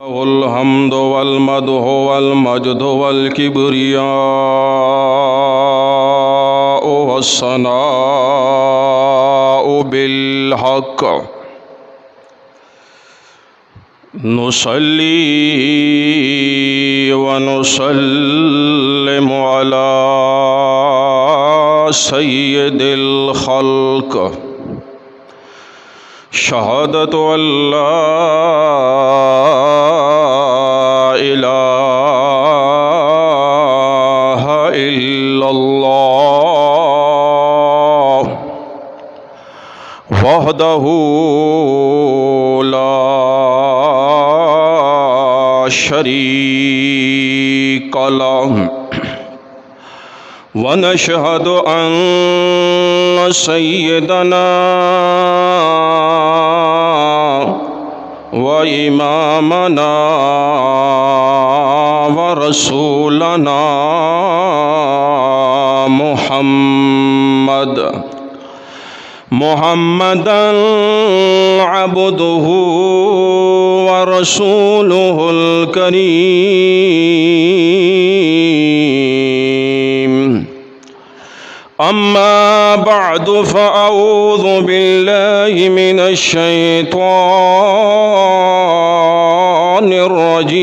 له الحمد والمدح والمجد والكبرياء والثناء بالحق نصلي ونسلم على سيد الخلق شهادة أن لا إله إلا الله وحده لا شريك له ونشهد أن سيدنا وإمامنا ورسولنا محمدا عبده ورسوله الكريم أما بعد فأعوذ بالله من الشيطان الرجيم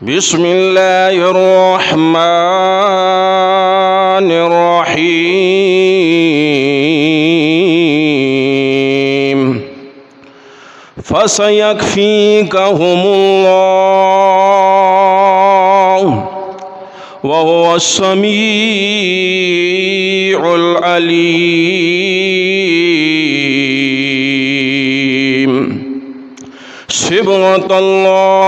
بسم الله الرحمن الرحيم فسيكفيكهم الله وهو السميع العليم صبغة الله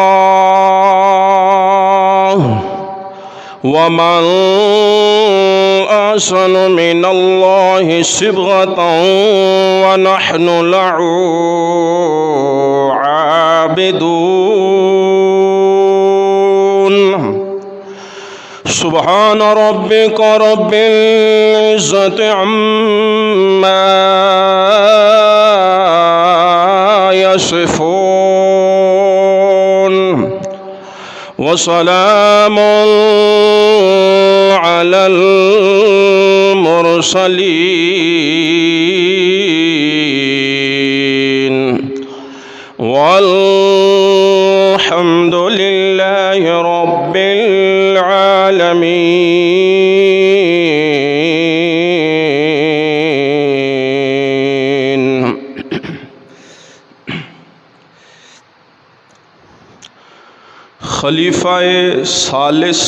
ومن أحسن من الله صبغة ونحن له عابدون سبحان ربك رب العزة عما يصفون وسلام على المرسلين والحمد لله رب العالمين. خلیفہ ثالث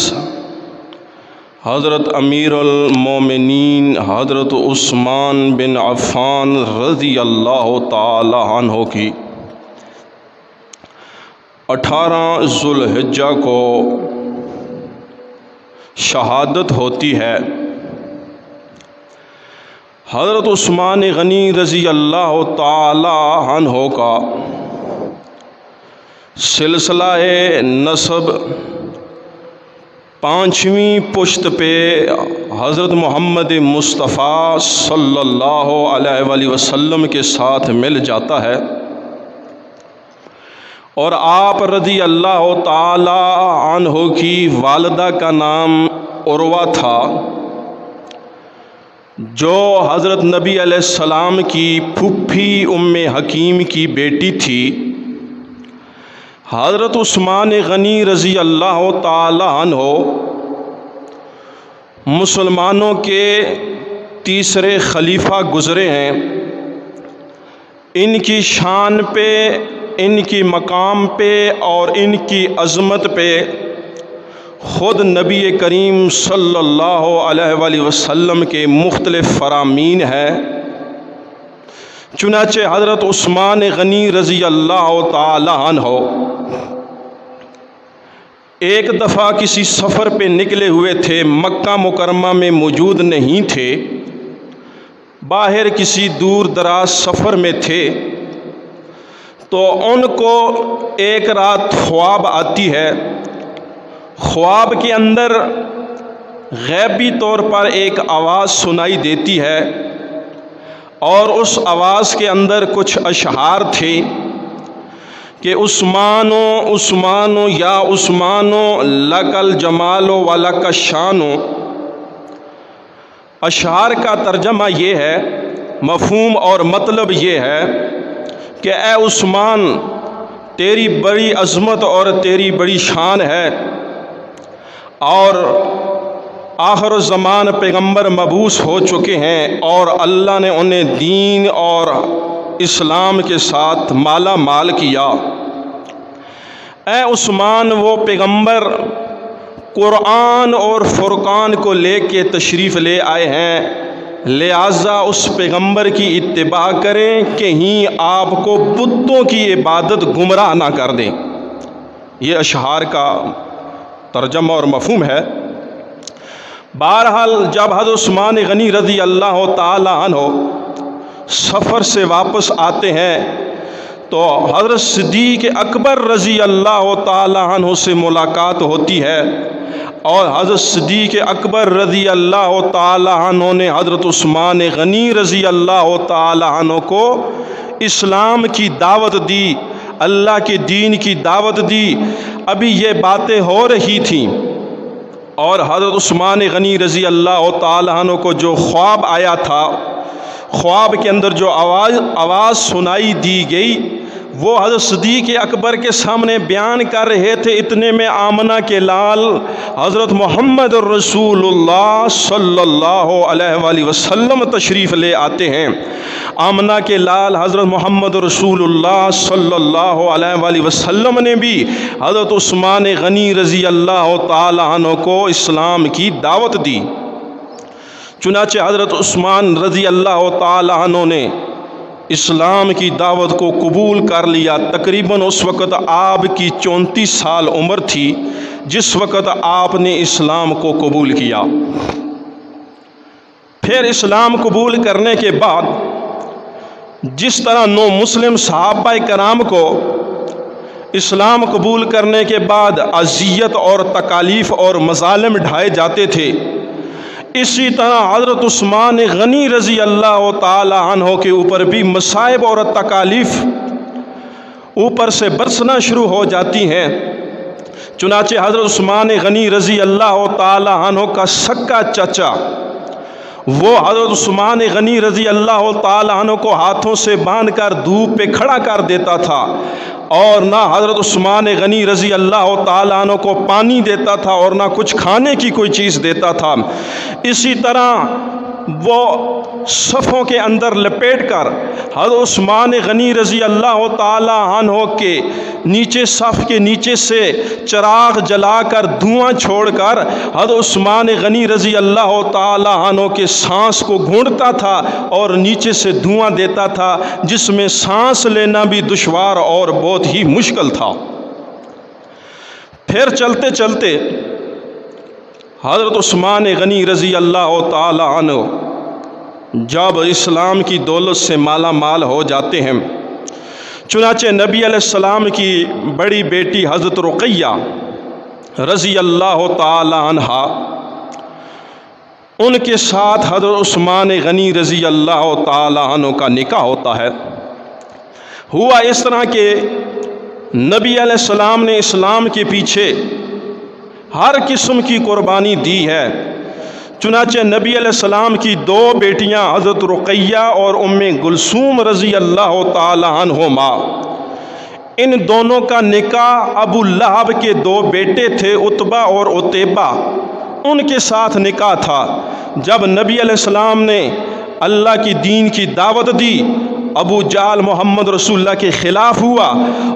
حضرت امیر المومنین حضرت عثمان بن عفان رضی اللہ تعالی عنہ کی 18 ذوالحجہ کو شہادت ہوتی ہے۔ حضرت عثمان غنی رضی اللہ تعالی عنہ کا سلسلہ نسب 5ویں پشت پہ حضرت محمد مصطفیٰ صلی اللہ علیہ وآلہ وسلم کے ساتھ مل جاتا ہے، اور آپ رضی اللہ تعالی عنہ کی والدہ کا نام عروہ تھا، جو حضرت نبی علیہ السلام کی پھوپھی ام حکیم کی بیٹی تھی۔ حضرت عثمان غنی رضی اللہ تعالی عنہ مسلمانوں کے تیسرے خلیفہ گزرے ہیں۔ ان کی شان پہ، ان کی مقام پہ اور ان کی عظمت پہ خود نبی کریم صلی اللہ علیہ وآلہ وسلم کے مختلف فرامین ہیں۔ چنانچہ حضرت عثمان غنی رضی اللہ تعالی عنہ ایک دفعہ کسی سفر پہ نکلے ہوئے تھے، مکہ مکرمہ میں موجود نہیں تھے، باہر کسی دور دراز سفر میں تھے، تو ان کو ایک رات خواب آتی ہے۔ خواب کے اندر غیبی طور پر ایک آواز سنائی دیتی ہے، اور اس آواز کے اندر کچھ اشعار تھے کہ عثمانو عثمانو یا عثمانو لکل جمالو ولک الشانو۔ اشعار کا ترجمہ یہ ہے، مفہوم اور مطلب یہ ہے کہ اے عثمان، تیری بڑی عظمت اور تیری بڑی شان ہے، اور آخر الزمان پیغمبر مبعوث ہو چکے ہیں اور اللہ نے انہیں دین اور اسلام کے ساتھ مالا مال کیا۔ اے عثمان، وہ پیغمبر قرآن اور فرقان کو لے کے تشریف لے آئے ہیں، لہٰذا اس پیغمبر کی اتباع کریں، کہیں آپ کو بتوں کی عبادت گمراہ نہ کر دیں۔ یہ اشعار کا ترجمہ اور مفہوم ہے۔ بہرحال جب حضرت عثمان غنی رضی اللہ تعالی عنہ سفر سے واپس آتے ہیں تو حضرت صدیق اکبر رضی اللہ تعالی عنہ سے ملاقات ہوتی ہے، اور حضرت صدیق اکبر رضی اللہ تعالی عنہ نے حضرت عثمان غنی رضی اللہ تعالی عنہ کو اسلام کی دعوت دی، اللہ کے دین کی دعوت دی۔ ابھی یہ باتیں ہو رہی تھیں، اور حضرت عثمان غنی رضی اللہ تعالی عنہ کو جو خواب آیا تھا، خواب کے اندر جو آواز سنائی دی گئی، وہ حضرت صدیق اکبر کے سامنے بیان کر رہے تھے۔ اتنے میں آمنہ کے لال حضرت محمد رسول اللہ صلی اللہ علیہ وآلہ وسلم تشریف لے آتے ہیں۔ آمنہ کے لال حضرت محمد رسول اللہ صلی اللہ علیہ وآلہ وسلم نے بھی حضرت عثمان غنی رضی اللہ تعالی عنہ کو اسلام کی دعوت دی۔ چنانچہ حضرت عثمان رضی اللہ تعالی عنہ نے اسلام کی دعوت کو قبول کر لیا۔ تقریباً اس وقت آپ کی 34 سال عمر تھی جس وقت آپ نے اسلام کو قبول کیا۔ پھر اسلام قبول کرنے کے بعد جس طرح نو مسلم صحابہ کرام کو اسلام قبول کرنے کے بعد اذیت اور تکالیف اور مظالم ڈھائے جاتے تھے، اسی طرح حضرت عثمان غنی رضی اللہ تعالی عنہ کے اوپر بھی مصائب اور تکالیف اوپر سے برسنا شروع ہو جاتی ہیں۔ چنانچہ حضرت عثمان غنی رضی اللہ تعالی عنہ کا سکا چچا، وہ حضرت عثمان غنی رضی اللہ تعالی عنہ کو ہاتھوں سے باندھ کر دھوپ پہ کھڑا کر دیتا تھا، اور نہ حضرت عثمان غنی رضی اللہ تعالی عنہ کو پانی دیتا تھا اور نہ کچھ کھانے کی کوئی چیز دیتا تھا۔ اسی طرح وہ صفوں کے اندر لپیٹ کر حضرت عثمان غنی رضی اللہ تعالی عنہ کے نیچے، صف کے نیچے سے چراغ جلا کر دھواں چھوڑ کر حضرت عثمان غنی رضی اللہ تعالی عنہ کے سانس کو گھونٹتا تھا اور نیچے سے دھواں دیتا تھا، جس میں سانس لینا بھی دشوار اور بہت ہی مشکل تھا۔ پھر چلتے چلتے حضرت عثمان غنی رضی اللہ تعالی عنہ جب اسلام کی دولت سے مالا مال ہو جاتے ہیں، چنانچہ نبی علیہ السلام کی بڑی بیٹی حضرت رقیہ رضی اللہ تعالی عنہا، ان کے ساتھ حضرت عثمان غنی رضی اللہ تعالی عنہ کا نکاح ہوتا ہے۔ ہوا اس طرح کہ نبی علیہ السلام نے اسلام کے پیچھے ہر قسم کی قربانی دی ہے۔ چنانچہ نبی علیہ السلام کی دو بیٹیاں حضرت رقیہ اور ام کلثوم رضی اللہ تعالی عنہما، ان دونوں کا نکاح ابو لہب کے دو بیٹے تھے، عتبہ اور عتیبہ، ان کے ساتھ نکاح تھا۔ جب نبی علیہ السلام نے اللہ کی دین کی دعوت دی، ابو جہل محمد رسول اللہ کے خلاف ہوا،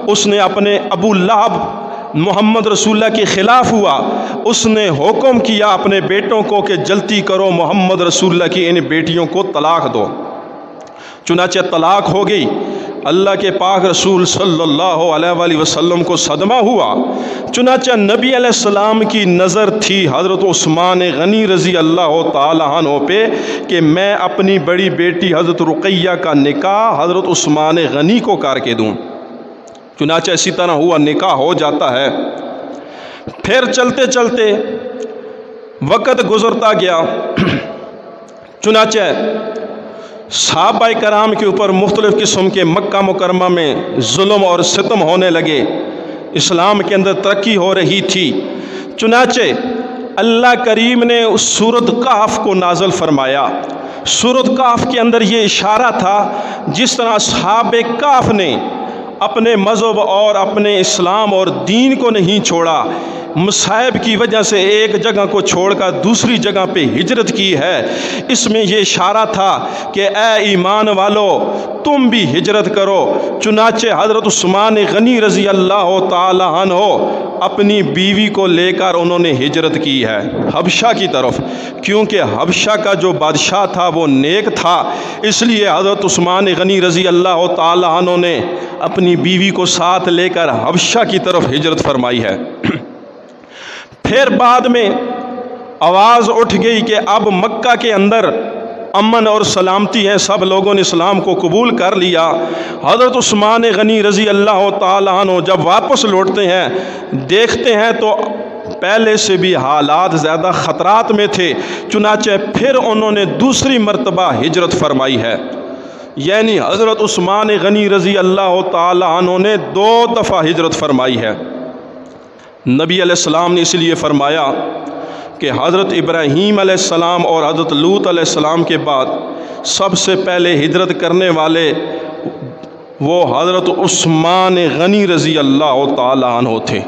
اس نے اپنے ابو لہب محمد رسول اللہ کے خلاف ہوا، اس نے حکم کیا اپنے بیٹوں کو کہ جلدی کرو، محمد رسول اللہ کی ان بیٹیوں کو طلاق دو۔ چنانچہ طلاق ہو گئی۔ اللہ کے پاک رسول صلی اللہ علیہ وآلہ وسلم کو صدمہ ہوا۔ چنانچہ نبی علیہ السلام کی نظر تھی حضرت عثمان غنی رضی اللہ تعالی عنہ پہ کہ میں اپنی بڑی بیٹی حضرت رقیہ کا نکاح حضرت عثمان غنی کو کر کے دوں۔ چنانچہ اسی طرح ہوا، نکاح ہو جاتا ہے۔ پھر چلتے چلتے وقت گزرتا گیا، چنانچہ صحابہ کرام کے اوپر مختلف قسم کے مکہ مکرمہ میں ظلم اور ستم ہونے لگے، اسلام کے اندر ترقی ہو رہی تھی، چنانچہ اللہ کریم نے اس سورۃ کہف کو نازل فرمایا۔ سورۃ کہف کے اندر یہ اشارہ تھا جس طرح اصحاب کہف نے اپنے مذہب اور اپنے اسلام اور دین کو نہیں چھوڑا، مصائب کی وجہ سے ایک جگہ کو چھوڑ کر دوسری جگہ پہ ہجرت کی ہے، اس میں یہ اشارہ تھا کہ اے ایمان والو تم بھی ہجرت کرو۔ چنانچہ حضرت عثمان غنی رضی اللہ تعالی عنہ اپنی بیوی کو لے کر انہوں نے ہجرت کی ہے حبشہ کی طرف، کیونکہ حبشہ کا جو بادشاہ تھا وہ نیک تھا، اس لیے حضرت عثمان غنی رضی اللہ تعالی عنہ نے اپنی بیوی کو ساتھ لے کر حبشہ کی طرف ہجرت فرمائی ہے۔ پھر بعد میں آواز اٹھ گئی کہ اب مکہ کے اندر امن اور سلامتی ہے، سب لوگوں نے اسلام کو قبول کر لیا۔ حضرت عثمان غنی رضی اللہ تعالی عنہ جب واپس لوٹتے ہیں دیکھتے ہیں تو پہلے سے بھی حالات زیادہ خطرات میں تھے، چنانچہ پھر انہوں نے دوسری مرتبہ ہجرت فرمائی ہے، یعنی حضرت عثمان غنی رضی اللہ تعالی عنہ نے 2 دفعہ ہجرت فرمائی ہے۔ نبی علیہ السلام نے اس لیے فرمایا کہ حضرت ابراہیم علیہ السلام اور حضرت لوط علیہ السلام کے بعد سب سے پہلے ہجرت کرنے والے وہ حضرت عثمان غنی رضی اللہ تعالی عنہ تھے۔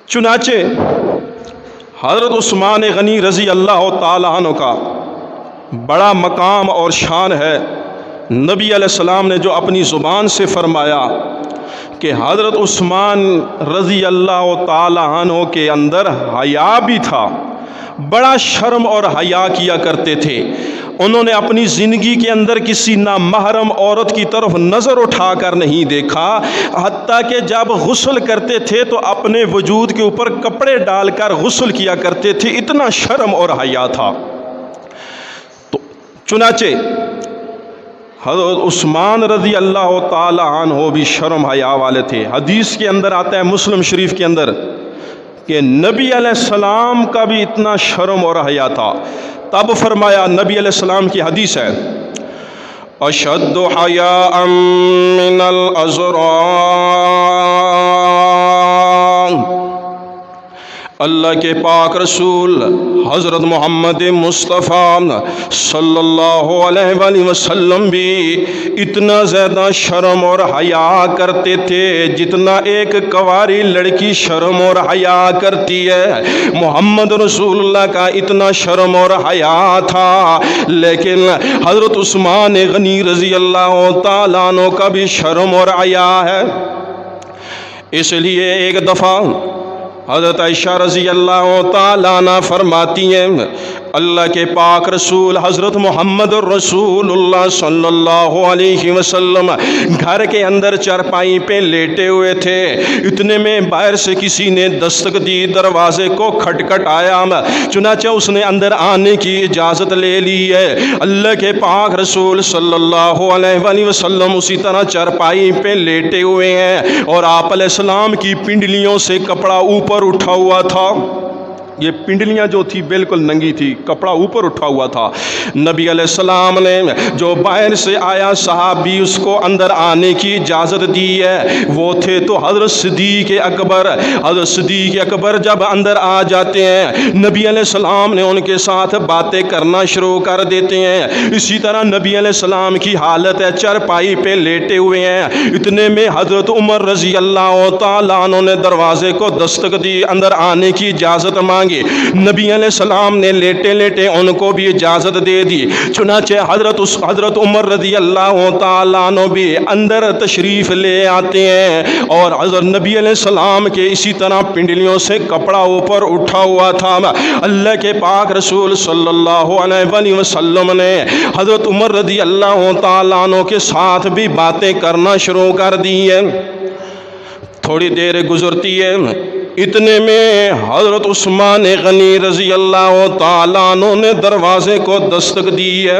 چنانچہ حضرت عثمان غنی رضی اللہ تعالی عنہ کا بڑا مقام اور شان ہے۔ نبی علیہ السلام نے جو اپنی زبان سے فرمایا کہ حضرت عثمان رضی اللہ تعالی عنہ کے اندر حیا بھی تھا، بڑا شرم اور حیا کیا کرتے تھے، انہوں نے اپنی زندگی کے اندر کسی نامحرم عورت کی طرف نظر اٹھا کر نہیں دیکھا، حتیٰ کہ جب غسل کرتے تھے تو اپنے وجود کے اوپر کپڑے ڈال کر غسل کیا کرتے تھے، اتنا شرم اور حیا تھا۔ تو چنانچہ حضرت عثمان رضی اللہ تعالی عنہ بھی شرم حیا والے تھے۔ حدیث کے اندر آتا ہے مسلم شریف کے اندر کہ نبی علیہ السلام کا بھی اتنا شرم اور حیا تھا، تب فرمایا، نبی علیہ السلام کی حدیث ہے، اشد حیاء من الازرار، اللہ کے پاک رسول حضرت محمد مصطفیٰ صلی اللہ علیہ وآلہ وسلم بھی اتنا زیادہ شرم اور حیا کرتے تھے جتنا ایک کنواری لڑکی شرم اور حیا کرتی ہے۔ محمد رسول اللہ کا اتنا شرم اور حیا تھا، لیکن حضرت عثمان غنی رضی اللہ تعالیٰ عنہ کا بھی شرم اور حیا ہے۔ اس لیے ایک دفعہ حضرت عائشہ رضی اللہ تعالیٰ عنہ فرماتی ہیں، اللہ کے پاک رسول حضرت محمد رسول اللہ صلی اللہ علیہ وسلم گھر کے اندر چارپائی پہ لیٹے ہوئے تھے، اتنے میں باہر سے کسی نے دستک دی، دروازے کو کھٹکھٹ آیا، چنانچہ اس نے اندر آنے کی اجازت لے لی ہے۔ اللہ کے پاک رسول صلی اللہ علیہ وآلہ وسلم اسی طرح چارپائی پہ لیٹے ہوئے ہیں اور آپ علیہ السلام کی پنڈلیوں سے کپڑا اوپر اٹھا ہوا تھا، یہ پنڈلیاں جو تھی بالکل ننگی تھی، کپڑا اوپر اٹھا ہوا تھا۔ نبی علیہ السلام نے جو باہر سے آیا صحابی اس کو اندر آنے کی اجازت دی ہے، وہ تھے تو حضرت صدیق اکبر۔ حضرت صدیق اکبر جب اندر آ جاتے ہیں نبی علیہ السلام نے ان کے ساتھ باتیں کرنا شروع کر دیتے ہیں۔ اسی طرح نبی علیہ السلام کی حالت ہے چارپائی پہ لیٹے ہوئے ہیں، اتنے میں حضرت عمر رضی اللہ تعالیٰ عنہ نے دروازے کو دستک دی، اندر آنے کی اجازت مانگی۔ نبی علیہ السلام نے لیٹے لیٹے ان کو بھی اجازت دے دی، چنانچہ حضرت عمر رضی اللہ تعالیٰ عنہ بھی اندر تشریف لے آتے ہیں اور حضرت نبی علیہ السلام کے اسی طرح پنڈلیوں سے کپڑا اوپر اٹھا ہوا تھا۔ اللہ کے پاک رسول صلی اللہ علیہ وآلہ وسلم نے حضرت عمر رضی اللہ تعالیٰ عنہ کے ساتھ بھی باتیں کرنا شروع کر دی ہیں۔ تھوڑی دیر گزرتی ہے، اتنے میں حضرت عثمان غنی رضی اللہ تعالیٰ عنہ نے دروازے کو دستک دی ہے۔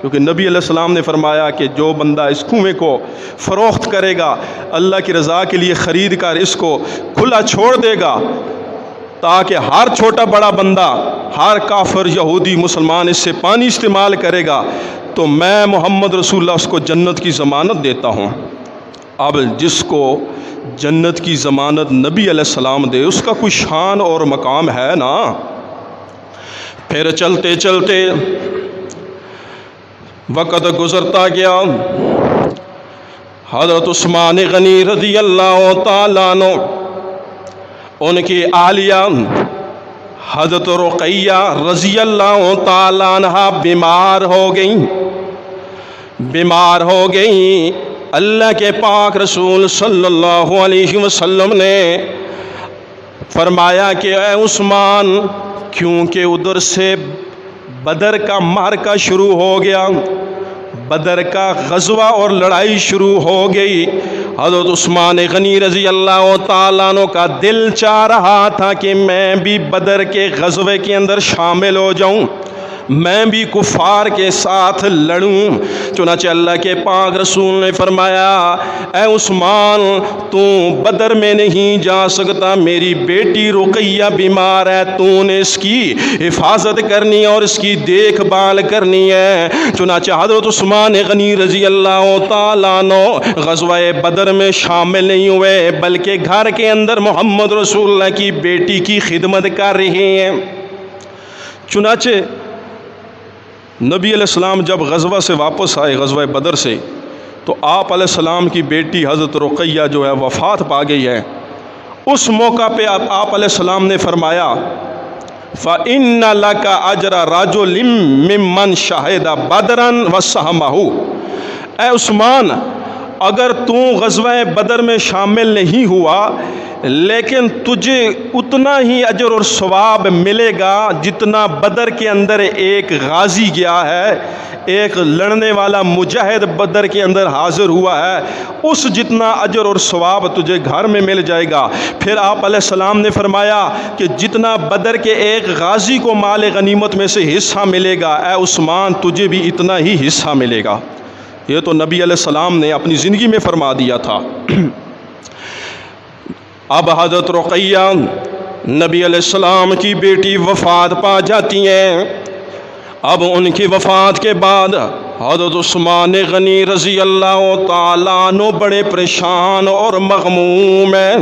کیونکہ نبی علیہ السلام نے فرمایا کہ جو بندہ اس کنویں کو فروخت کرے گا، اللہ کی رضا کے لیے خرید کر اس کو کھلا چھوڑ دے گا، تاکہ ہر چھوٹا بڑا بندہ، ہر کافر، یہودی، مسلمان اس سے پانی استعمال کرے گا، تو میں محمد رسول اللہ اس کو جنت کی ضمانت دیتا ہوں۔ اب جس کو جنت کی ضمانت نبی علیہ السلام دے، اس کا کوئی شان اور مقام ہے نا۔ پھر چلتے چلتے وقت گزرتا گیا، حضرت عثمان غنی رضی اللہ تعالیٰ عنہ، ان کی اہلیہ حضرت رقیہ رضی اللہ تعالیٰ عنہ بیمار ہو گئیں۔ اللہ کے پاک رسول صلی اللہ علیہ وسلم نے فرمایا کہ اے عثمان، کیونکہ ادھر سے بدر کا معرکہ شروع ہو گیا، بدر کا غزوہ اور لڑائی شروع ہو گئی، حضرت عثمان غنی رضی اللہ تعالیٰ عنہ کا دل چاہ رہا تھا کہ میں بھی بدر کے غزوے کے اندر شامل ہو جاؤں، میں بھی کفار کے ساتھ لڑوں۔ چنانچہ اللہ کے پاک رسول نے فرمایا، اے عثمان، تو بدر میں نہیں جا سکتا، میری بیٹی رقیہ بیمار ہے، تو نے اس کی حفاظت کرنی اور اس کی دیکھ بھال کرنی ہے۔ چنانچہ حضرت عثمان غنی رضی اللہ تعالیٰ عنہ غزوہ بدر میں شامل نہیں ہوئے، بلکہ گھر کے اندر محمد رسول اللہ کی بیٹی کی خدمت کر رہے ہیں۔ چنانچہ نبی علیہ السلام جب غزوہ سے واپس آئے، غزوہ بدر سے، تو آپ علیہ السلام کی بیٹی حضرت رقیہ جو ہے وفات پا گئی ہے۔ اس موقع پہ آپ علیہ السلام نے فرمایا، فَإِنَّ لَكَ أَجْرَ رَجُلٍ مِّمَّنْ شَهِدَ بَدْرًا وَسَهَمَهُ، اے عثمان، اگر تو غزوہ بدر میں شامل نہیں ہوا، لیکن تجھے اتنا ہی اجر اور ثواب ملے گا جتنا بدر کے اندر ایک غازی گیا ہے، ایک لڑنے والا مجاہد بدر کے اندر حاضر ہوا ہے، اس جتنا اجر اور ثواب تجھے گھر میں مل جائے گا۔ پھر آپ علیہ السلام نے فرمایا کہ جتنا بدر کے ایک غازی کو مال غنیمت میں سے حصہ ملے گا، اے عثمان تجھے بھی اتنا ہی حصہ ملے گا۔ یہ تو نبی علیہ السلام نے اپنی زندگی میں فرما دیا تھا۔ اب حضرت رقیہ نبی علیہ السلام کی بیٹی وفات پا جاتی ہیں۔ اب ان کی وفات کے بعد حضرت عثمان غنی رضی اللہ تعالیٰ عنہ بڑے پریشان اور مغموم ہیں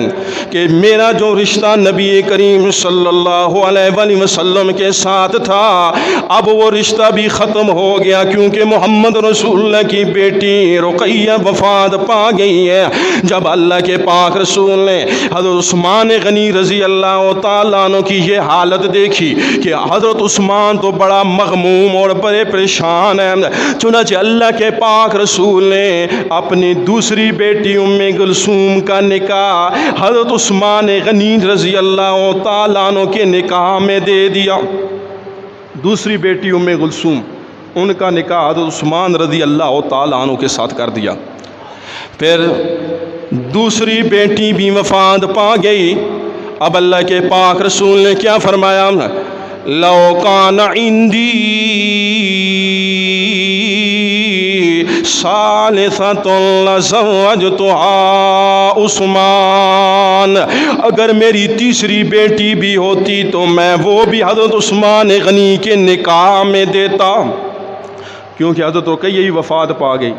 کہ میرا جو رشتہ نبی کریم صلی اللہ علیہ وآلہ وسلم کے ساتھ تھا، اب وہ رشتہ بھی ختم ہو گیا، کیونکہ محمد رسول اللہ کی بیٹی رقیہ وفات پا گئی ہے۔ جب اللہ کے پاک رسول نے حضرت عثمان غنی رضی اللہ تعالیٰ عنہ کی یہ حالت دیکھی کہ حضرت عثمان تو بڑا مغموم اور بڑے پریشان ہیں، چنانچہ اللہ کے پاک رسول نے اپنی دوسری بیٹی ام کلثوم کا نکاح حضرت عثمان غنی رضی اللہ تعالیٰ عنہ کے نکاح میں دے دیا۔ دوسری بیٹی ام کلثوم، ان کا نکاح حضرت عثمان رضی اللہ تعالیٰ عنہ کے ساتھ کر دیا۔ پھر دوسری بیٹی بھی وفات پا گئی۔ اب اللہ کے پاک رسول نے کیا فرمایا، لو کان عندی ثالثۃ لزوجتها عثمان، اگر میری تیسری بیٹی بھی ہوتی تو میں وہ بھی حضرت عثمان غنی کے نکاح میں دیتا، کیونکہ حضرت رقیہ ہی وفات پا گئی،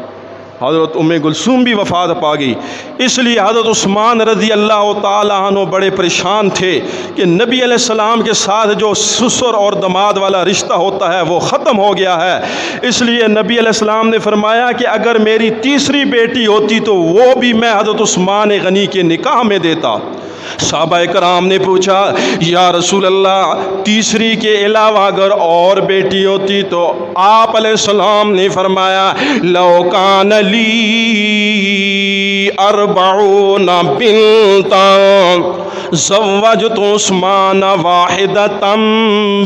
حضرت ام کلثوم بھی وفات پا گئی۔ اس لیے حضرت عثمان رضی اللہ تعالیٰ عنہ بڑے پریشان تھے کہ نبی علیہ السلام کے ساتھ جو سسر اور داماد والا رشتہ ہوتا ہے وہ ختم ہو گیا ہے۔ اس لیے نبی علیہ السلام نے فرمایا کہ اگر میری تیسری بیٹی ہوتی تو وہ بھی میں حضرت عثمان غنی کے نکاح میں دیتا۔ صحابہ کرام نے پوچھا، یا رسول اللہ، تیسری کے علاوہ اگر اور بیٹی ہوتی تو آپ علیہ السلام نے فرمایا، لو کان لی 40 بنتا زوجت عثمان واحدۃ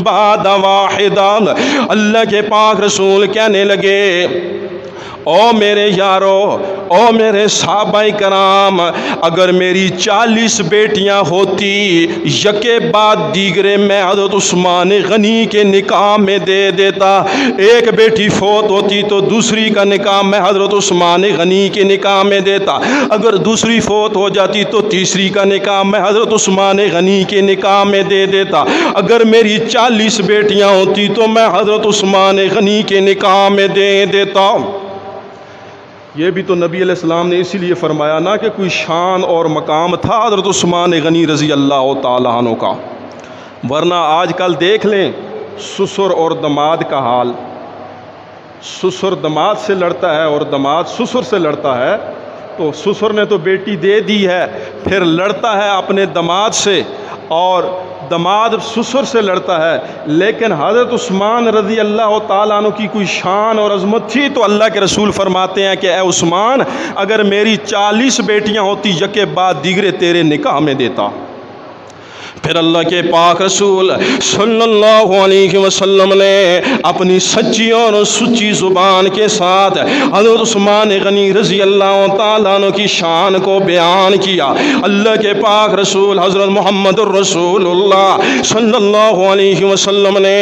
بعد واحدہ۔ اللہ کے پاک رسول کہنے لگے، او میرے یارو، او میرے صحابہ کرام، اگر میری 40 بیٹیاں ہوتی یکے بعد دیگرے میں حضرت عثمان غنی کے نکاح میں دے دیتا۔ ایک بیٹی فوت ہوتی تو دوسری کا نکاح میں حضرت عثمان غنی کے نکاح میں دیتا، اگر دوسری فوت ہو جاتی تو تیسری کا نکاح میں حضرت عثمان غنی کے نکاح میں دے دیتا، اگر میری 40 بیٹیاں ہوتی تو میں حضرت عثمان غنی کے نکاح میں دے دیتا۔ یہ بھی تو نبی علیہ السلام نے اسی لیے فرمایا نا کہ کوئی شان اور مقام تھا حضرت عثمان غنی رضی اللہ تعالیٰ عنہ کا، ورنہ آج کل دیکھ لیں سسر اور دماد کا حال۔ سسر دماد سے لڑتا ہے اور دماد سسر سے لڑتا ہے، تو سسر نے تو بیٹی دے دی ہے، پھر لڑتا ہے اپنے دماد سے، اور دماد سسر سے لڑتا ہے۔ لیکن حضرت عثمان رضی اللہ تعالیٰ عنہ کی کوئی شان اور عظمت تھی تو اللہ کے رسول فرماتے ہیں کہ اے عثمان، اگر میری 40 بیٹیاں ہوتی یکے بعد دیگرے تیرے نکاح میں دیتا۔ پھر اللہ کے پاک رسول صلی اللہ علیہ وسلم نے اپنی سچی اور سچی زبان کے ساتھ حضرت عثمان غنی رضی اللہ تعالیٰ عنہ کی شان کو بیان کیا۔ اللہ کے پاک رسول حضرت محمد الرسول اللہ صلی اللہ علیہ وسلم نے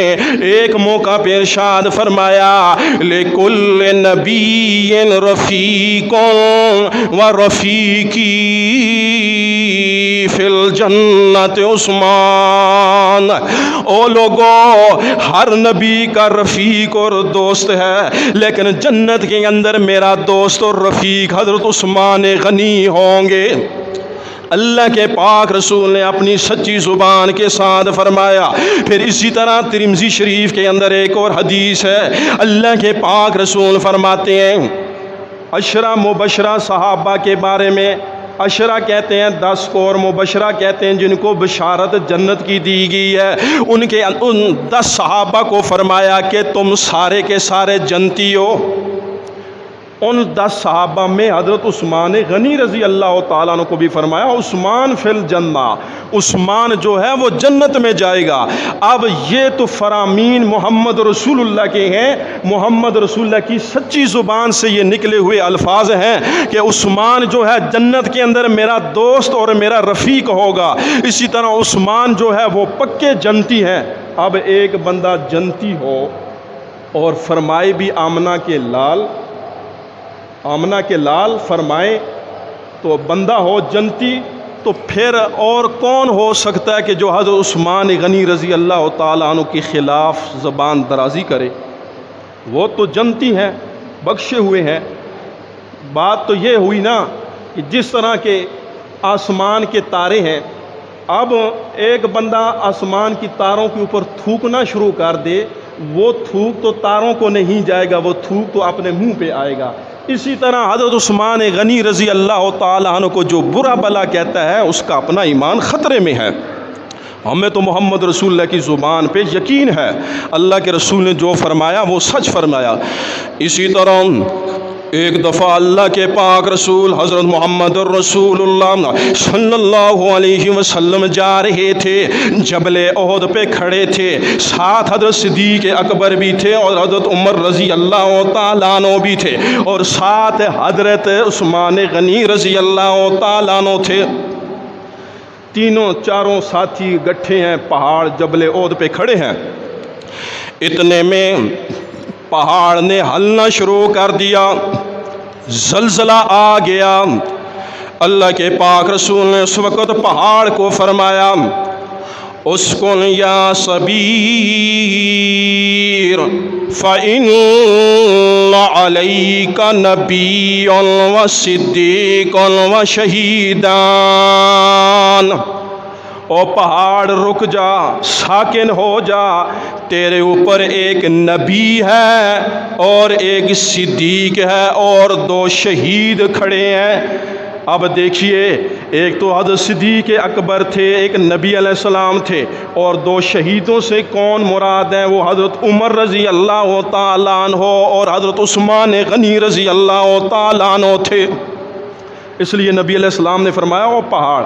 ایک موقع پہ ارشاد فرمایا، لِكُلِّ نَبِيٍّ رَفِيقٌ وَرَفِيقِي فِي الْجَنَّةِ عثمان۔ او لوگو، ہر نبی کا رفیق اور دوست ہے، لیکن جنت کے اندر میرا دوست اور رفیق حضرت عثمان غنی ہوں گے۔ اللہ کے پاک رسول نے اپنی سچی زبان کے ساتھ فرمایا۔ پھر اسی طرح ترمذی شریف کے اندر ایک اور حدیث ہے، اللہ کے پاک رسول فرماتے ہیں 10 مبشرہ صحابہ کے بارے میں۔ عشرہ کہتے ہیں 10 کو، اور مبشرہ کہتے ہیں جن کو بشارت جنت کی دی گئی ہے۔ ان 10 صحابہ کو فرمایا کہ تم سارے کے سارے جنتی ہو۔ ان 10 صحابہ میں حضرت عثمان غنی رضی اللہ تعالیٰ عنہ کو بھی فرمایا عثمان فی الجنہ، عثمان جو ہے وہ جنت میں جائے گا۔ اب یہ تو فرامین محمد رسول اللہ کے ہیں، محمد رسول اللہ کی سچی زبان سے یہ نکلے ہوئے الفاظ ہیں کہ عثمان جو ہے جنت کے اندر میرا دوست اور میرا رفیق ہوگا۔ اسی طرح عثمان جو ہے وہ پکے جنتی ہیں۔ اب ایک بندہ جنتی ہو اور فرمائے بھی آمنہ کے لال، آمنہ کے لال فرمائے تو بندہ ہو جنتی، تو پھر اور کون ہو سکتا ہے کہ جو حضرت عثمان غنی رضی اللہ تعالیٰ عنہ کے خلاف زبان درازی کرے؟ وہ تو جنتی ہیں، بخشے ہوئے ہیں۔ بات تو یہ ہوئی نا کہ جس طرح کے آسمان کے تارے ہیں، اب ایک بندہ آسمان کی تاروں کے اوپر تھوکنا شروع کر دے، وہ تھوک تو تاروں کو نہیں جائے گا، وہ تھوک تو اپنے منہ پہ آئے گا۔ اسی طرح حضرت عثمان غنی رضی اللہ تعالیٰ عنہ کو جو برا بلا کہتا ہے اس کا اپنا ایمان خطرے میں ہے۔ ہمیں تو محمد رسول اللہ کی زبان پہ یقین ہے، اللہ کے رسول نے جو فرمایا وہ سچ فرمایا۔ اسی طرح ایک دفعہ اللہ کے پاک رسول حضرت محمد الرسول اللہ صلی اللہ علیہ وسلم جا رہے تھے، جبل احد پہ کھڑے تھے، ساتھ حضرت صدیق اکبر بھی تھے اور حضرت عمر رضی اللہ تعالیٰ عنہ بھی تھے، اور ساتھ حضرت عثمان غنی رضی اللہ تعالیٰ عنہ تھے۔ تینوں چاروں ساتھی گٹھے ہیں، پہاڑ جبل احد پہ کھڑے ہیں۔ اتنے میں پہاڑ نے ہلنا شروع کر دیا، زلزلہ آ گیا۔ اللہ کے پاک رسول نے اس وقت پہاڑ کو فرمایا، اسکن یا صبیر فإن علیک نبی و صدیق و شہیدان۔ او پہاڑ رک جا، ساکن ہو جا، تیرے اوپر ایک نبی ہے اور ایک صدیق ہے اور 2 شہید کھڑے ہیں۔ اب دیکھیے، ایک تو حضرت صدیق اکبر تھے، ایک نبی علیہ السلام تھے، اور 2 شہیدوں سے کون مراد ہیں؟ وہ حضرت عمر رضی اللہ تعالیٰ عنہ اور حضرت عثمان غنی رضی اللہ تعالیٰ عنہ تھے۔ اس لیے نبی علیہ السلام نے فرمایا، او پہاڑ،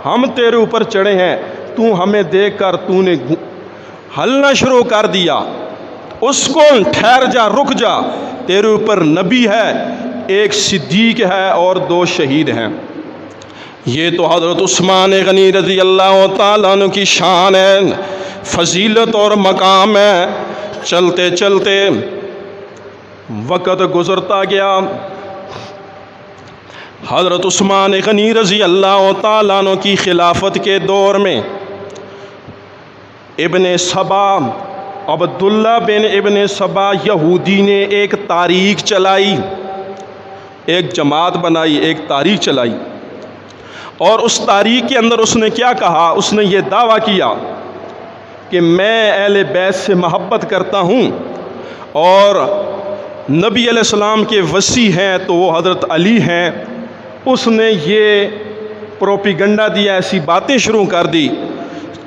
ہم تیرے اوپر چڑھے ہیں، تو ہمیں دیکھ کر تو نے ہلنا شروع کر دیا، اس کو ٹھہر جا، رک جا، تیرے اوپر نبی ہے، ایک صدیق ہے اور 2 شہید ہیں۔ یہ تو حضرت عثمان غنی رضی اللہ تعالیٰ عنہ کی شان ہے، فضیلت اور مقام ہے۔ چلتے چلتے وقت گزرتا گیا، حضرت عثمان غنی رضی اللہ تعالیٰ عنہ کی خلافت کے دور میں ابن سبا، عبداللہ بن ابن سبا یہودی نے ایک تاریخ چلائی، ایک جماعت بنائی، ایک تاریخ چلائی، اور اس تاریخ کے اندر اس نے کیا کہا؟ اس نے یہ دعویٰ کیا کہ میں اہل بیت سے محبت کرتا ہوں، اور نبی علیہ السلام کے وصی ہیں تو وہ حضرت علی ہیں۔ اس نے یہ پروپیگنڈا دیا، ایسی باتیں شروع کر دی۔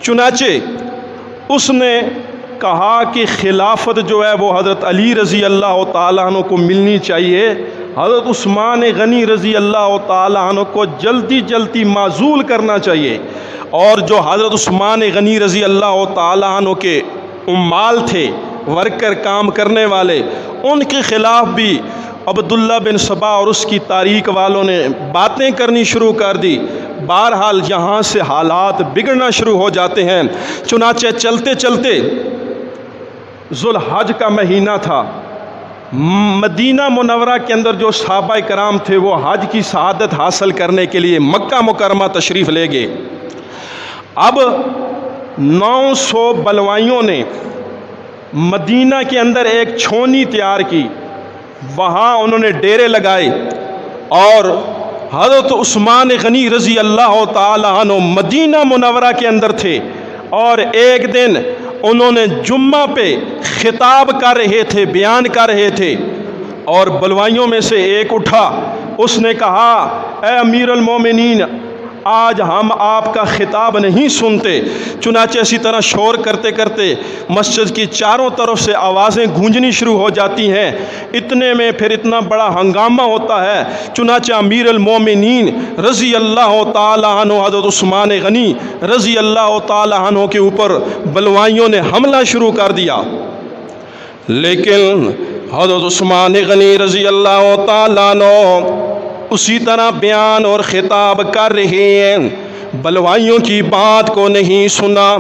چنانچہ اس نے کہا کہ خلافت جو ہے وہ حضرت علی رضی اللہ تعالیٰ عنہ کو ملنی چاہیے، حضرت عثمان غنی رضی اللہ تعالیٰ عنہ کو جلدی جلدی معزول کرنا چاہیے، اور جو حضرت عثمان غنی رضی اللہ تعالیٰ عنہ کے عمال تھے، ورکر کام کرنے والے، ان کے خلاف بھی عبداللہ بن سبا اور اس کی تاریخ والوں نے باتیں کرنی شروع کر دی۔ بہرحال یہاں سے حالات بگڑنا شروع ہو جاتے ہیں۔ چنانچہ چلتے چلتے ذوالحج کا مہینہ تھا، مدینہ منورہ کے اندر جو صحابہ کرام تھے وہ حج کی سعادت حاصل کرنے کے لیے مکہ مکرمہ تشریف لے گئے۔ اب 900 بلوائیوں نے مدینہ کے اندر ایک چھونی تیار کی، وہاں انہوں نے ڈیرے لگائے، اور حضرت عثمان غنی رضی اللہ تعالی عنہ مدینہ منورہ کے اندر تھے، اور ایک دن انہوں نے جمعہ پہ خطاب کر رہے تھے، بیان کر رہے تھے، اور بلوائیوں میں سے ایک اٹھا، اس نے کہا اے امیر المومنین، آج ہم آپ کا خطاب نہیں سنتے۔ چنانچہ اسی طرح شور کرتے کرتے مسجد کی چاروں طرف سے آوازیں گونجنی شروع ہو جاتی ہیں۔ اتنے میں پھر اتنا بڑا ہنگامہ ہوتا ہے، چنانچہ امیر المومنین رضی اللہ تعالی عنہ حضرت عثمان غنی رضی اللہ تعالی عنہ کے اوپر بلوائیوں نے حملہ شروع کر دیا، لیکن حضرت عثمان غنی رضی اللہ تعالی عنہ اسی طرح بیان اور خطاب کر رہے ہیں، بلوائیوں کی بات کو نہیں سنا۔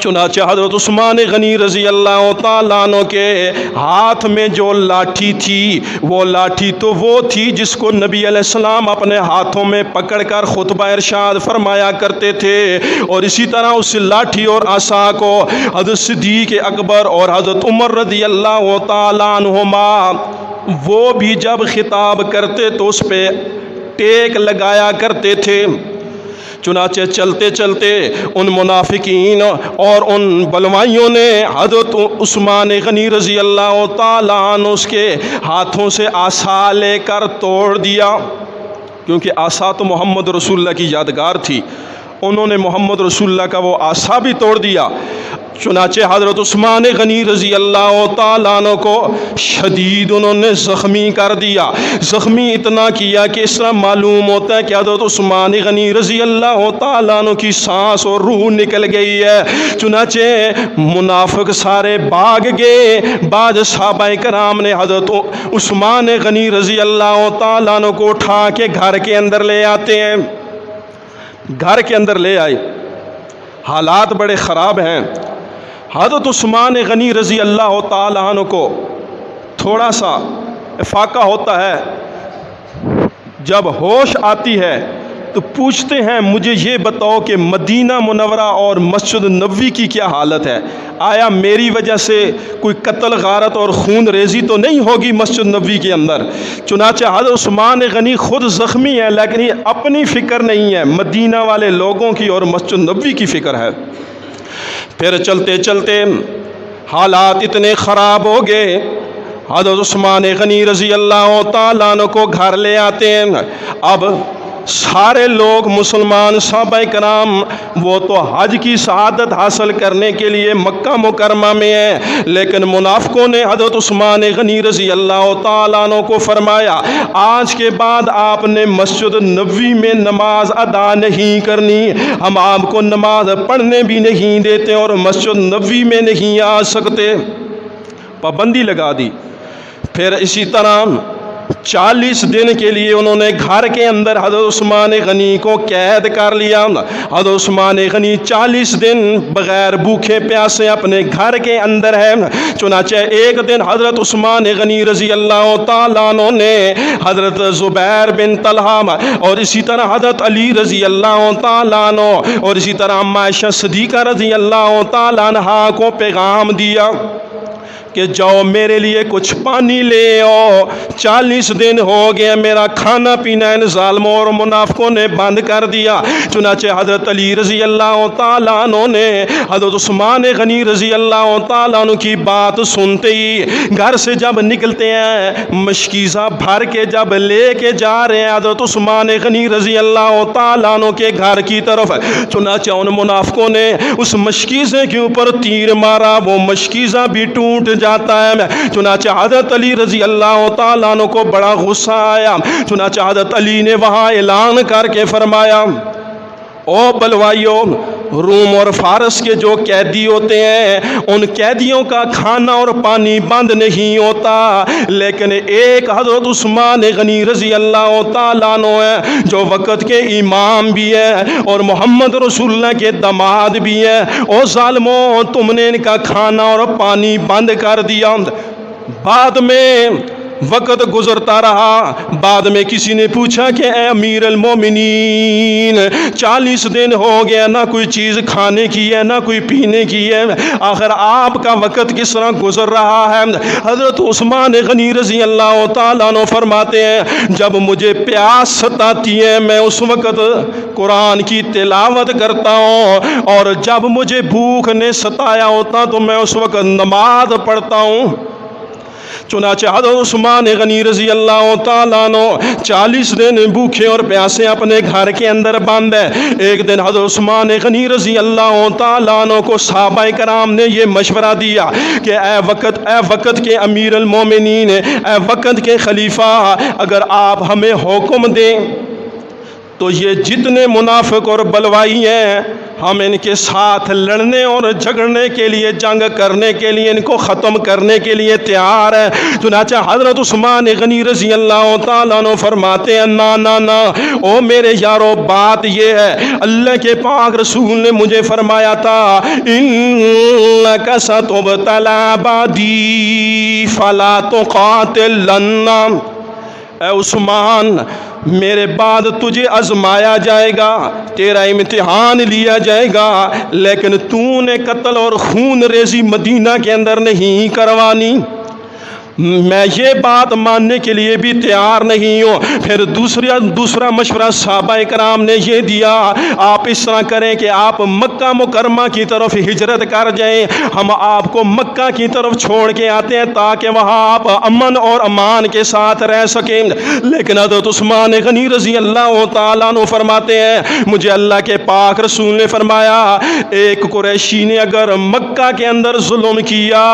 چنانچہ حضرت عثمان غنی رضی اللہ تعالیٰ عنہ کے ہاتھ میں جو لاٹھی تھی، وہ لاٹھی تو وہ تھی جس کو نبی علیہ السلام اپنے ہاتھوں میں پکڑ کر خطبہ ارشاد فرمایا کرتے تھے، اور اسی طرح اس لاٹھی اور عصا کو حضرت صدیق اکبر اور حضرت عمر رضی اللہ تعالیٰ عنہما وہ بھی جب خطاب کرتے تو اس پہ ٹیک لگایا کرتے تھے۔ چنانچہ چلتے چلتے ان منافقین اور ان بلوائیوں نے حضرت عثمان غنی رضی اللہ تعالیٰ عنہ اس کے ہاتھوں سے عصا لے کر توڑ دیا، کیونکہ عصا تو محمد رسول اللہ کی یادگار تھی، انہوں نے محمد رسول اللہ کا وہ عصا بھی توڑ دیا۔ چنانچہ حضرت عثمان غنی رضی اللہ تعالیٰ عنہ کو شدید انہوں نے زخمی کر دیا، زخمی اتنا کیا کہ اس طرح معلوم ہوتا ہے کہ حضرت عثمان غنی رضی اللہ تعالیٰ عنہ کی سانس اور روح نکل گئی ہے۔ چنانچہ منافق سارے بھاگ گئے۔ بعض صحابہ کرام نے حضرت عثمان غنی رضی اللہ تعالیٰ عنہ کو اٹھا کے گھر کے اندر لے آتے ہیں، گھر کے اندر لے آئے، حالات بڑے خراب ہیں۔ حضرت عثمان غنی رضی اللہ تعالیٰ عنہ کو تھوڑا سا افاقہ ہوتا ہے، جب ہوش آتی ہے تو پوچھتے ہیں مجھے یہ بتاؤ کہ مدینہ منورہ اور مسجد نبوی کی کیا حالت ہے؟ آیا میری وجہ سے کوئی قتل غارت اور خون ریزی تو نہیں ہوگی مسجد نبوی کے اندر؟ چنانچہ حضرت عثمان غنی خود زخمی ہے، لیکن یہ اپنی فکر نہیں ہے، مدینہ والے لوگوں کی اور مسجد نبوی کی فکر ہے۔ پھر چلتے چلتے حالات اتنے خراب ہو گئے، حضرت عثمان غنی رضی اللہ تعالیٰ عنہ کو گھر لے آتے ہیں۔ اب سارے لوگ مسلمان صحابہ کرام وہ تو حج کی سعادت حاصل کرنے کے لیے مکہ مکرمہ میں ہیں، لیکن منافقوں نے حضرت عثمان غنی رضی اللہ تعالیٰ عنہ کو فرمایا آج کے بعد آپ نے مسجد نبوی میں نماز ادا نہیں کرنی، ہم آپ کو نماز پڑھنے بھی نہیں دیتے اور مسجد نبوی میں نہیں آ سکتے، پابندی لگا دی۔ پھر اسی طرح 40 دن کے لیے انہوں نے گھر کے اندر حضرت عثمان غنی کو قید کر لیا۔ حضرت عثمان غنی 40 دن بغیر بھوکے پیاسے اپنے گھر کے اندر ہے۔ چنانچہ ایک دن حضرت عثمان غنی رضی اللہ تعالیٰ عنہ نے حضرت زبیر بن طلحہ اور اسی طرح حضرت علی رضی اللہ تعالیٰ عنہ اور اسی طرح عائشہ صدیقہ رضی اللہ تعالیٰ عنہا کو پیغام دیا کہ جاؤ میرے لیے کچھ پانی لے آؤ، 40 دن ہو گئے میرا کھانا پینا ان ظالموں اور منافقوں نے بند کر دیا۔ چنانچہ حضرت علی رضی اللہ تعالیٰ عنہ نے حضرت عثمان غنی رضی اللہ تعالیٰ عنہ کی بات سنتے ہی گھر سے جب نکلتے ہیں مشکیزہ بھر کے جب لے کے جا رہے ہیں حضرت عثمان غنی رضی اللہ تعالیٰ عنہ کے گھر کی طرف، چنانچہ ان منافقوں نے اس مشکیزے کے اوپر تیر مارا، وہ مشکیزہ بھی ٹوٹ جاتا ہے۔ چنانچہ حضرت علی رضی اللہ تعالیٰ عنہ کو بڑا غصہ آیا۔ چنانچہ حضرت علی نے وہاں اعلان کر کے فرمایا، او بلوائیوں، روم اور فارس کے جو قیدی ہوتے ہیں ان قیدیوں کا کھانا اور پانی بند نہیں ہوتا، لیکن ایک حضرت عثمان غنی رضی اللہ تعالیٰ عنہ ہے جو وقت کے امام بھی ہے اور محمد رسول اللہ کے داماد بھی ہے۔ او ظالموں، تم نے ان کا کھانا اور پانی بند کر دیا۔ بعد میں وقت گزرتا رہا، بعد میں کسی نے پوچھا کہ اے امیر المومنین، 40 دن ہو گیا نہ کوئی چیز کھانے کی ہے نہ کوئی پینے کی ہے، آخر آپ کا وقت کس طرح گزر رہا ہے؟ حضرت عثمان غنی رضی اللہ تعالیٰ عنہ فرماتے ہیں جب مجھے پیاس ستاتی ہے میں اس وقت قرآن کی تلاوت کرتا ہوں، اور جب مجھے بھوک نے ستایا ہوتا تو میں اس وقت نماز پڑھتا ہوں۔ چنانچہ حضرت عثمان غنی رضی اللہ تعالیٰ عنہ 40 دن بھوکے اور پیاسے اپنے گھر کے اندر بند ہے۔ ایک دن حضرت عثمان غنی رضی اللہ تعالیٰ عنہ کو صحابہ کرام نے یہ مشورہ دیا کہ اے وقت کے امیر المومنین، اے وقت کے خلیفہ، اگر آپ ہمیں حکم دیں تو یہ جتنے منافق اور بلوائی ہیں ہم ان کے ساتھ لڑنے اور جھگڑنے کے لیے، جنگ کرنے کے لیے، ان کو ختم کرنے کے لیے تیار ہیں۔ چنانچہ حضرت عثمان غنی رضی اللہ تعالیٰ عنہ فرماتے ہیں نا نا نا، او میرے یارو، بات یہ ہے اللہ کے پاک رسول نے مجھے فرمایا تھا انک ستبتلی بعدی فلا تقاتلن، اے عثمان میرے بعد تجھے آزمایا جائے گا، تیرا امتحان لیا جائے گا، لیکن تو نے قتل اور خون ریزی مدینہ کے اندر نہیں کروانی۔ میں یہ بات ماننے کے لیے بھی تیار نہیں ہوں۔ پھر دوسرا مشورہ صحابہ کرام نے یہ دیا، آپ اس طرح کریں کہ آپ مکہ مکرمہ کی طرف ہجرت کر جائیں، ہم آپ کو مکہ کی طرف چھوڑ کے آتے ہیں تاکہ وہاں آپ امن اور امان کے ساتھ رہ سکیں۔ لیکن حضرت عثمان غنی رضی اللہ تعالیٰ عنہ فرماتے ہیں مجھے اللہ کے پاک رسول نے فرمایا ایک قریشی نے اگر مکہ کے اندر ظلم کیا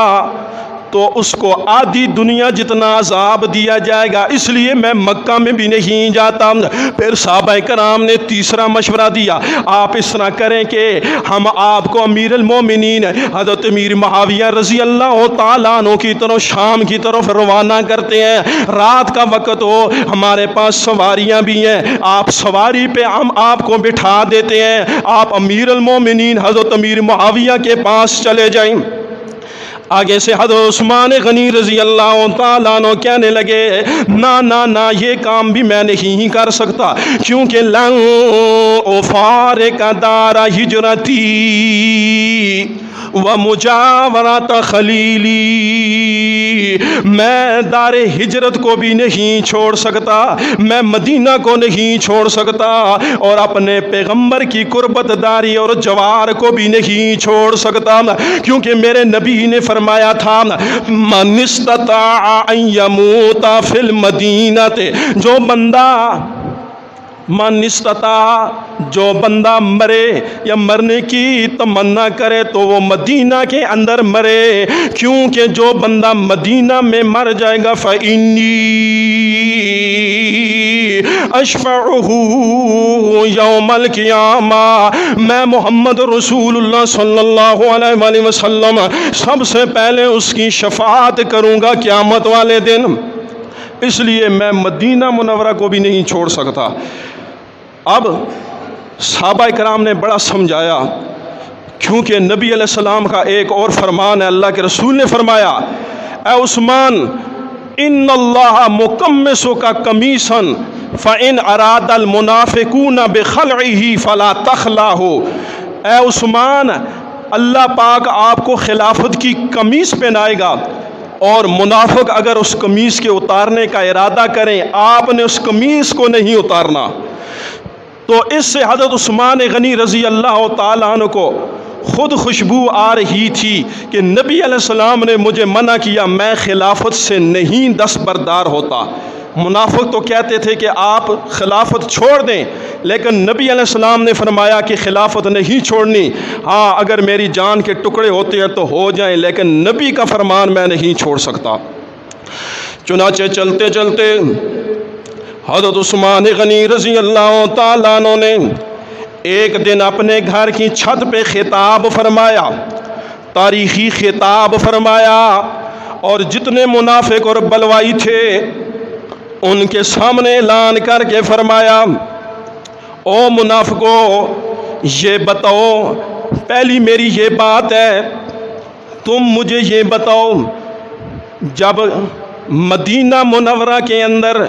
تو اس کو آدھی دنیا جتنا عذاب دیا جائے گا، اس لیے میں مکہ میں بھی نہیں جاتا۔ پھر صحابہ کرام نے تیسرا مشورہ دیا، آپ اس طرح کریں کہ ہم آپ کو امیر المومنین حضرت امیر معاویہ رضی اللہ تعالیٰ عنہ کی طرف شام کی طرف روانہ کرتے ہیں، رات کا وقت ہو، ہمارے پاس سواریاں بھی ہیں، آپ سواری پہ ہم آپ کو بٹھا دیتے ہیں، آپ امیر المومنین حضرت امیر معاویہ کے پاس چلے جائیں۔ آگے سے حضرت عثمان غنی رضی اللہ تعالیٰ عنہ کہنے لگے نا نا نا، یہ کام بھی میں نہیں کر سکتا، کیونکہ لن افارق دار ہجرتی ومجاورت خلیلی، میں دار ہجرت کو بھی نہیں چھوڑ سکتا، میں مدینہ کو نہیں چھوڑ سکتا، اور اپنے پیغمبر کی قربت داری اور جوار کو بھی نہیں چھوڑ سکتا، کیونکہ میرے نبی نے فرمایا تھا من استطاع ان یموت فی المدینہ، جو بندہ من استطاع، جو بندہ مرے یا مرنے کی تمنا کرے تو وہ مدینہ کے اندر مرے، کیونکہ جو بندہ مدینہ میں مر جائے گا فإنی اشفعہ یوم القیامہ، میں محمد رسول اللہ صلی اللہ علیہ وآلہ وسلم سب سے پہلے اس کی شفاعت کروں گا قیامت والے دن، اس لیے میں مدینہ منورہ کو بھی نہیں چھوڑ سکتا۔ اب صحابہ کرام نے بڑا سمجھایا، کیونکہ نبی علیہ السلام کا ایک اور فرمان ہے، اللہ کے رسول نے فرمایا اے عثمان ان اللہ مکمسک قمیصا فإن اراد المنافقون بخلعه فلا تخلعه، اے عثمان اللہ پاک آپ کو خلافت کی قمیص پہنائے گا، اور منافق اگر اس قمیص کے اتارنے کا ارادہ کریں آپ نے اس قمیص کو نہیں اتارنا۔ تو اس سے حضرت عثمان غنی رضی اللہ تعالیٰ عنہ کو خود خوشبو آ رہی تھی کہ نبی علیہ السلام نے مجھے منع کیا، میں خلافت سے نہیں دستبردار ہوتا۔ منافق تو کہتے تھے کہ آپ خلافت چھوڑ دیں، لیکن نبی علیہ السلام نے فرمایا کہ خلافت نہیں چھوڑنی، ہاں اگر میری جان کے ٹکڑے ہوتے ہیں تو ہو جائیں، لیکن نبی کا فرمان میں نہیں چھوڑ سکتا۔ چنانچہ چلتے چلتے حضرت عثمان غنی رضی اللہ تعالیٰ عنہ نے ایک دن اپنے گھر کی چھت پہ خطاب فرمایا، تاریخی خطاب فرمایا، اور جتنے منافق اور بلوائی تھے ان کے سامنے اعلان کر کے فرمایا او منافقو یہ بتاؤ، پہلی میری یہ بات ہے تم مجھے یہ بتاؤ، جب مدینہ منورہ کے اندر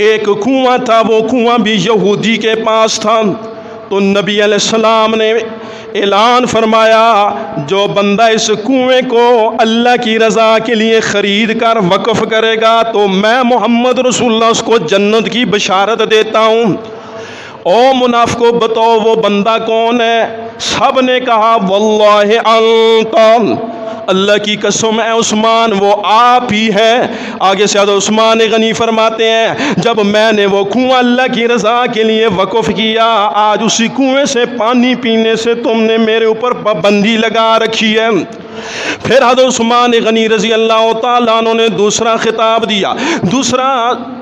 ایک کنواں تھا، وہ کنواں بھی یہودی کے پاس تھا، تو نبی علیہ السلام نے اعلان فرمایا جو بندہ اس کنویں کو اللہ کی رضا کے لیے خرید کر وقف کرے گا تو میں محمد رسول اللہ اس کو جنت کی بشارت دیتا ہوں۔ او منافقو بتاؤ وہ بندہ کون ہے؟ سب نے کہا واللہ انت، اللہ کی قسم ہے عثمان وہ آپ ہی ہے۔ آگے سے حضرت عثمان غنی فرماتے ہیں جب میں نے وہ کنواں اللہ کی رضا کے لیے وقف کیا، آج اسی کنویں سے پانی پینے سے تم نے میرے اوپر پابندی لگا رکھی ہے۔ پھر حضرت عثمان غنی رضی اللہ تعالیٰ عنہ نے دوسرا خطاب دیا، دوسرا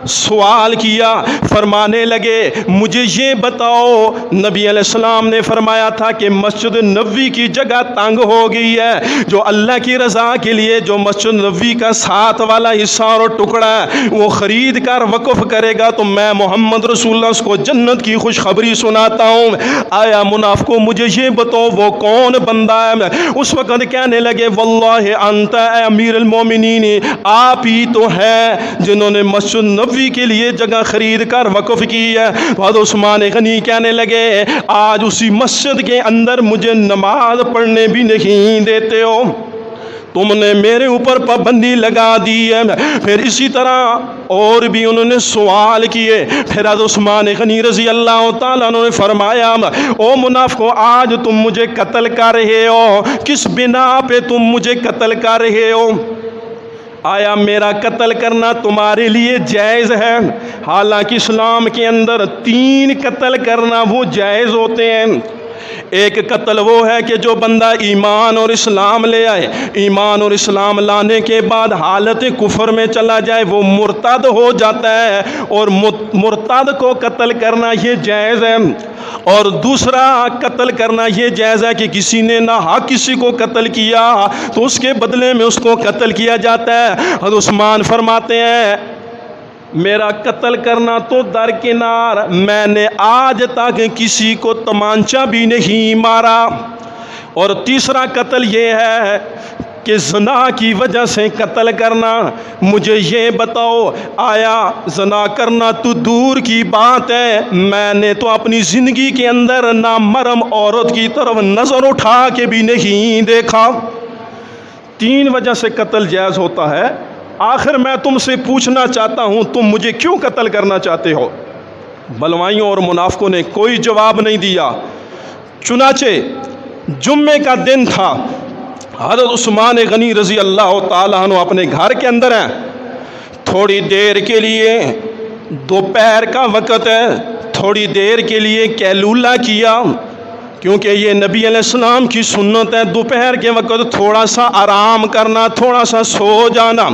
سوال کیا، فرمانے لگے مجھے یہ بتاؤ، نبی علیہ السلام نے فرمایا تھا کہ مسجد نبوی کی جگہ تنگ ہو گئی ہے، جو اللہ کی رضا کے لیے جو مسجد نبوی کا ساتھ والا حصہ اور ٹکڑا ہے وہ خرید کر وقف کرے گا تو میں محمد رسول اللہ اس کو جنت کی خوشخبری سناتا ہوں۔ آیا منافقوں مجھے یہ بتاؤ وہ کون بندہ ہے؟ اس وقت کہنے لگے واللہ انت اے امیر المومنین، آپ ہی تو ہیں جنہوں نے مسجد نبوی کے لیے جگہ خرید کر وقف کی ہے۔ حضرت عثمان غنی کہنے لگے آج اسی مسجد کے اندر مجھے نماز پڑھنے بھی نہیں دیتے ہو، تم نے میرے اوپر پابندی لگا دی ہے۔ پھر اسی طرح اور بھی انہوں نے سوال کیے۔ پھر حضرت عثمان غنی رضی اللہ تعالیٰ عنہ نے فرمایا او منافقو آج تم مجھے قتل کر رہے ہو، کس بنا پہ تم مجھے قتل کر رہے ہو؟ آیا میرا قتل کرنا تمہارے لیے جائز ہے؟ حالانکہ اسلام کے اندر 3 قتل کرنا وہ جائز ہوتے ہیں۔ ایک قتل وہ ہے کہ جو بندہ ایمان اور اسلام لے آئے، ایمان اور اسلام لانے کے بعد حالت کفر میں چلا جائے وہ مرتد ہو جاتا ہے، اور مرتد کو قتل کرنا یہ جائز ہے۔ اور دوسرا قتل کرنا یہ جائز ہے کہ کسی نے ناحق کسی کو قتل کیا تو اس کے بدلے میں اس کو قتل کیا جاتا ہے۔ حضرت عثمان فرماتے ہیں میرا قتل کرنا تو درکنار، میں نے آج تک کسی کو تمانچہ بھی نہیں مارا۔ اور تیسرا قتل یہ ہے کہ زنا کی وجہ سے قتل کرنا۔ مجھے یہ بتاؤ آیا زنا کرنا تو دور کی بات ہے، میں نے تو اپنی زندگی کے اندر نامحرم عورت کی طرف نظر اٹھا کے بھی نہیں دیکھا۔ 3 وجہ سے قتل جائز ہوتا ہے۔ آخر میں تم سے پوچھنا چاہتا ہوں تم مجھے کیوں قتل کرنا چاہتے ہو؟ بلوائیوں اور منافقوں نے کوئی جواب نہیں دیا۔ چنانچہ جمعے کا دن تھا، حضرت عثمان غنی رضی اللہ تعالیٰ عنہ اپنے گھر کے اندر ہیں، تھوڑی دیر کے لیے دوپہر کا وقت ہے، تھوڑی دیر کے لیے قیلولہ کیا، کیونکہ یہ نبی علیہ السلام کی سنت ہے دوپہر کے وقت تھوڑا سا آرام کرنا، تھوڑا سا سو جانا۔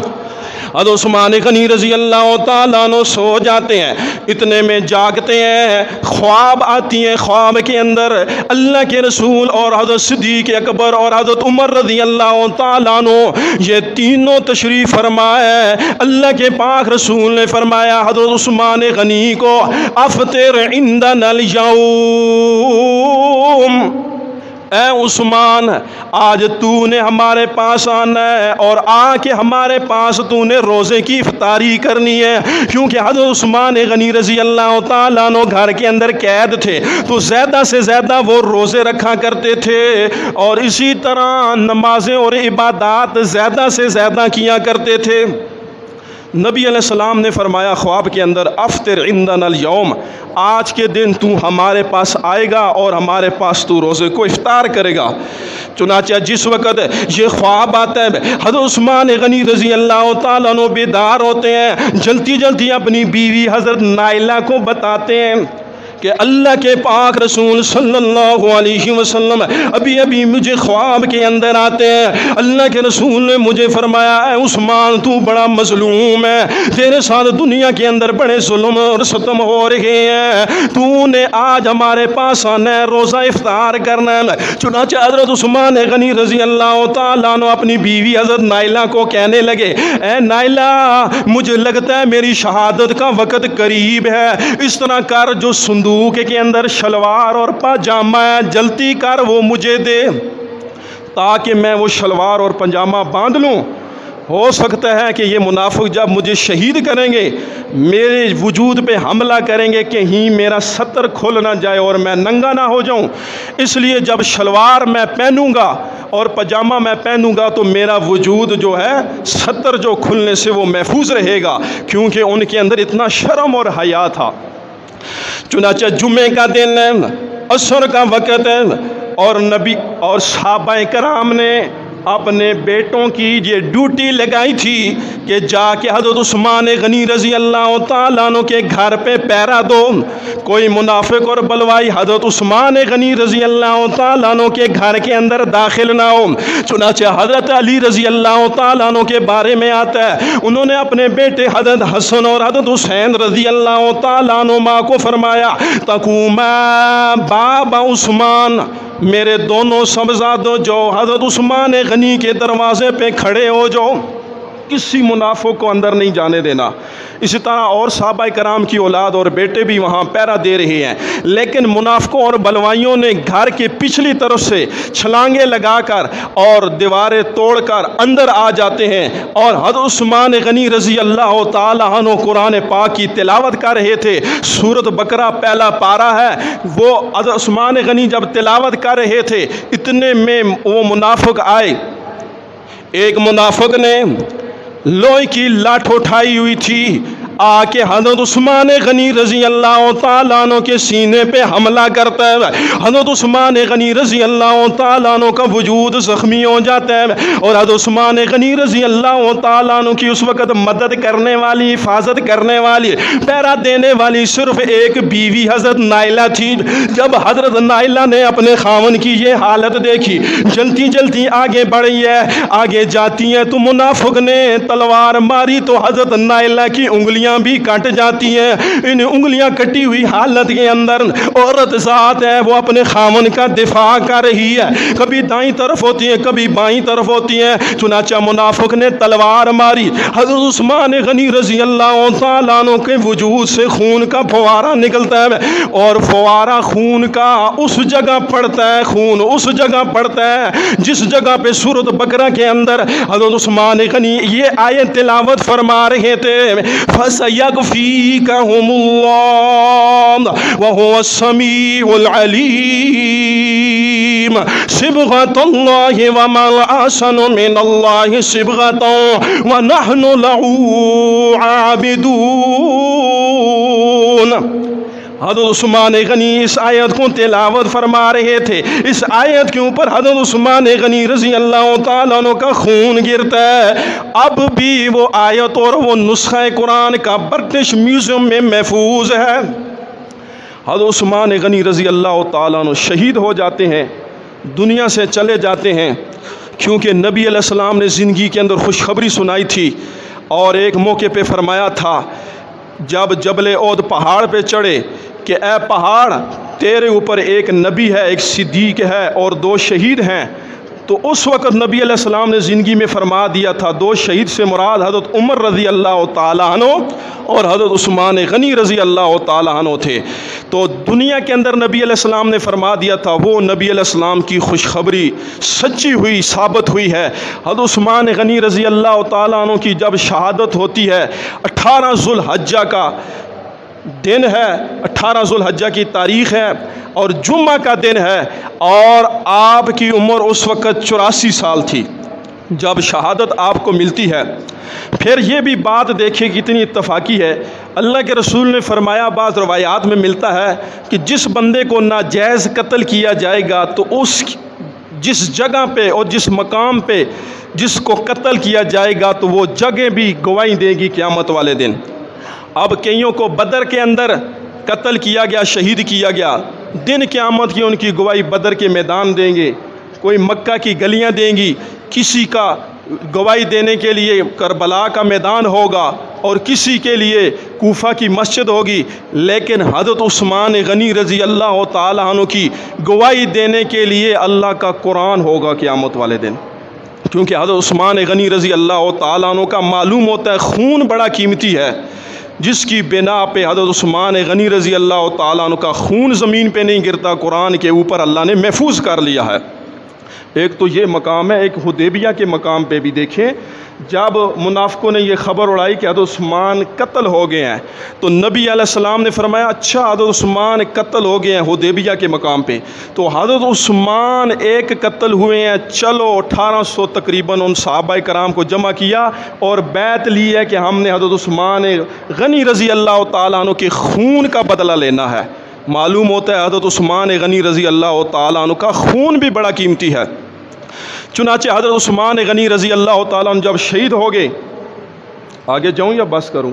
حضرت عثمان غنی رضی اللہ تعالیٰ عنہ سو جاتے ہیں، اتنے میں جاگتے ہیں، خواب آتی ہیں، خواب کے اندر اللہ کے رسول اور حضرت صدیق اکبر اور حضرت عمر رضی اللہ تعالیٰ عنہ یہ تینوں تشریف فرمائے۔ اللہ کے پاک رسول نے فرمایا حضرت عثمان غنی کو افطر عندنا اليوم، اے عثمان آج تو نے ہمارے پاس آنا ہے اور آ کے ہمارے پاس تو نے روزے کی افطاری کرنی ہے، کیونکہ حضرت عثمان غنی رضی اللہ تعالیٰ عنہ گھر کے اندر قید تھے تو زیادہ سے زیادہ وہ روزے رکھا کرتے تھے اور اسی طرح نمازیں اور عبادات زیادہ سے زیادہ کیا کرتے تھے۔ نبی علیہ السلام نے فرمایا خواب کے اندر افطر عندنا اليوم، آج کے دن تو ہمارے پاس آئے گا اور ہمارے پاس تو روزے کو افطار کرے گا۔ چنانچہ جس وقت یہ خواب آتا ہے حضرت عثمان غنی رضی اللہ تعالیٰ عنہ بیدار ہوتے ہیں، جلدی جلدی اپنی بیوی حضرت نائلہ کو بتاتے ہیں کہ اللہ کے پاک رسول صلی اللہ علیہ وسلم ابھی ابھی مجھے خواب کے اندر آتے ہیں، اللہ کے رسول نے مجھے فرمایا اے عثمان تو بڑا مظلوم ہے، تیرے ساتھ دنیا کے اندر بڑے ظلم اور ستم ہو رہے ہیں، تو نے آج ہمارے پاس آنا ہے، روزہ افطار کرنا ہے۔ چنانچہ حضرت عثمان غنی رضی اللہ تعالیٰ عنہ اپنی بیوی حضرت نائلہ کو کہنے لگے اے نائلہ مجھے لگتا ہے میری شہادت کا وقت قریب ہے، اس طرح کر جو صندوق کے اندر شلوار اور پاجامہ ہے جلدی کر وہ مجھے دے تاکہ میں وہ شلوار اور پاجامہ باندھ لوں۔ ہو سکتا ہے کہ یہ منافق جب مجھے شہید کریں گے میرے وجود پہ حملہ کریں گے، کہیں میرا ستر کھل نہ جائے اور میں ننگا نہ ہو جاؤں، اس لیے جب شلوار میں پہنوں گا اور پاجامہ میں پہنوں گا تو میرا وجود جو ہے ستر جو کھلنے سے وہ محفوظ رہے گا، کیونکہ ان کے اندر اتنا شرم اور حیا تھا۔ چنانچہ جمعے کا دن ہے، عصر کا وقت ہے اور نبی اور صحابہ کرام نے اپنے بیٹوں کی یہ ڈیوٹی لگائی تھی کہ جا کے حضرت عثمان غنی رضی اللہ تعالیٰ عنہ کے گھر پہ پہرا دو، کوئی منافق اور بلوائی حضرت عثمان غنی رضی اللہ تعالیٰ عنہ کے گھر کے اندر داخل نہ ہو۔ چنانچہ حضرت علی رضی اللہ تعالیٰ عنہ کے بارے میں آتا ہے انہوں نے اپنے بیٹے حضرت حسن اور حضرت حسین رضی اللہ تعالیٰ عنہما کو فرمایا تقوما باب عثمان، میرے دونوں صاحبزادوں جو حضرت عثمان غنی کے دروازے پہ کھڑے ہو جاؤ، کسی منافق کو اندر نہیں جانے دینا۔ اسی طرح اور صحابہ کرام کی اولاد اور بیٹے بھی وہاں پہرا دے رہے ہیں، لیکن منافقوں اور بلوائیوں نے گھر کے پچھلی طرف سے چھلانگیں لگا کر اور دیواریں توڑ کر اندر آ جاتے ہیں اور حضرت عثمان غنی رضی اللہ تعالیٰ عنہ قرآن پاک کی تلاوت کر رہے تھے۔ سورۃ بقرہ پہلا پارہ ہے، وہ حضرت عثمان غنی جب تلاوت کر رہے تھے اتنے میں وہ منافق آئے۔ ایک منافق نے لوہے کی لاٹھ اٹھائی ہوئی تھی، آ کے حضرت عثمان غنی رضی اللہ تعالیٰ عنہ کے سینے پہ حملہ کرتا ہے۔ حضرت عثمان غنی رضی اللہ تعالیٰ عنہ کا وجود زخمی ہو جاتا ہے اور حضرت عثمان غنی رضی اللہ تعالیٰ عنہ کی اس وقت مدد کرنے والی، حفاظت کرنے والی، پہرا دینے والی صرف ایک بیوی حضرت نائلہ تھی۔ جب حضرت نائلہ نے اپنے خاوند کی یہ حالت دیکھی جلدی جلدی آگے بڑھی ہے، آگے جاتی ہے تو منافق نے تلوار ماری تو حضرت نائلہ کی انگلیاں بھی کٹ جاتی ہیں۔ ان انگلیاں کٹی ہوئی حالت کے اندر عورت ذات ہے وہ اپنے خاوند کا دفاع کر رہی ہے، کبھی دائیں طرف ہوتی ہے کبھی بائیں طرف ہوتی ہے۔ چنانچہ منافق نے تلوار ماری، حضرت عثمان غنی رضی اللہ تعالیٰ عنہ کے وجود سے خون کا فوارہ نکلتا ہے اور فوارہ خون کا اس جگہ پڑتا ہے، خون اس جگہ پڑتا ہے جس جگہ پہ سورۃ بقرہ کے اندر حضرت عثمان غنی یہ آیت تلاوت فرما رہے تھے فَسَيَكْفِيكَهُمُ اللَّهُ وَهُوَ السَّمِيعُ الْعَلِيمُ صِبْغَةَ اللَّهِ وَمَا أَحْسَنُ مِنَ اللَّهِ صِبْغَةً وَنَحْنُ لَهُ عَابِدُونَ۔ حضرت عثمان غنی اس آیت کو تلاوت فرما رہے تھے، اس آیت کے اوپر حضرت عثمان غنی رضی اللہ تعالیٰ عنہ کا خون گرتا ہے۔ اب بھی وہ آیت اور وہ نسخہ قرآن کا برٹش میوزیم میں محفوظ ہے۔ حضرت عثمان غنی رضی اللہ تعالیٰ عنہ شہید ہو جاتے ہیں، دنیا سے چلے جاتے ہیں، کیونکہ نبی علیہ السلام نے زندگی کے اندر خوشخبری سنائی تھی، اور ایک موقع پہ فرمایا تھا جب جبل عہد پہاڑ پہ چڑھے کہ اے پہاڑ، تیرے اوپر ایک نبی ہے، ایک صدیق ہے اور 2 شہید ہیں۔ تو اس وقت نبی علیہ السلام نے زندگی میں فرما دیا تھا 2 شہید سے مراد حضرت عمر رضی اللہ تعالیٰ عنہ اور حضرت عثمان غنی رضی اللہ تعالیٰ عنہ تھے۔ تو دنیا کے اندر نبی علیہ السلام نے فرما دیا تھا، وہ نبی علیہ السلام کی خوشخبری سچی ہوئی، ثابت ہوئی ہے۔ حضرت عثمان غنی رضی اللہ تعالیٰ عنہ کی جب شہادت ہوتی ہے، 18 ذو الحجہ کا دن ہے، 18 ذو الحجہ کی تاریخ ہے اور جمعہ کا دن ہے، اور آپ کی عمر اس وقت 84 سال تھی جب شہادت آپ کو ملتی ہے۔ پھر یہ بھی بات دیکھیں کتنی اتفاقی ہے، اللہ کے رسول نے فرمایا، بعض روایات میں ملتا ہے کہ جس بندے کو ناجائز قتل کیا جائے گا تو اس جس جگہ پہ اور جس مقام پہ جس کو قتل کیا جائے گا تو وہ جگہ بھی گواہی دے گی قیامت والے دن۔ اب کئیوں کو بدر کے اندر قتل کیا گیا، شہید کیا گیا، دن قیامت کی ان کی گواہی بدر کے میدان دیں گے، کوئی مکہ کی گلیاں دیں گی، کسی کا گواہی دینے کے لیے کربلا کا میدان ہوگا اور کسی کے لیے کوفہ کی مسجد ہوگی، لیکن حضرت عثمان غنی رضی اللہ تعالیٰ عنہ کی گواہی دینے کے لیے اللہ کا قرآن ہوگا قیامت والے دن، کیونکہ حضرت عثمان غنی رضی اللہ تعالیٰ عنہ کا معلوم ہوتا ہے خون بڑا قیمتی ہے، جس کی بنا پہ حضرت عثمان غنی رضی اللہ تعالیٰ عنہ کا خون زمین پہ نہیں گرتا، قرآن کے اوپر اللہ نے محفوظ کر لیا ہے۔ ایک تو یہ مقام ہے، ایک حدیبیہ کے مقام پہ بھی دیکھیں، جب منافقوں نے یہ خبر اڑائی کہ حضرت عثمان قتل ہو گئے ہیں تو نبی علیہ السلام نے فرمایا اچھا حضرت عثمان قتل ہو گئے ہیں حدیبیہ کے مقام پہ، تو حضرت عثمان ایک قتل ہوئے ہیں، چلو 1800 تقریباً ان صحابہ کرام کو جمع کیا اور بیعت لی ہے کہ ہم نے حضرت عثمان غنی رضی اللہ تعالیٰ عنہ کے خون کا بدلہ لینا ہے۔ معلوم ہوتا ہے حضرت عثمان غنی رضی اللہ تعالیٰ عنہ کا خون بھی بڑا قیمتی ہے۔ چنانچہ حضرت عثمان غنی رضی اللہ تعالیٰ عنہ جب شہید ہو گئے، آگے جاؤں یا بس کروں؟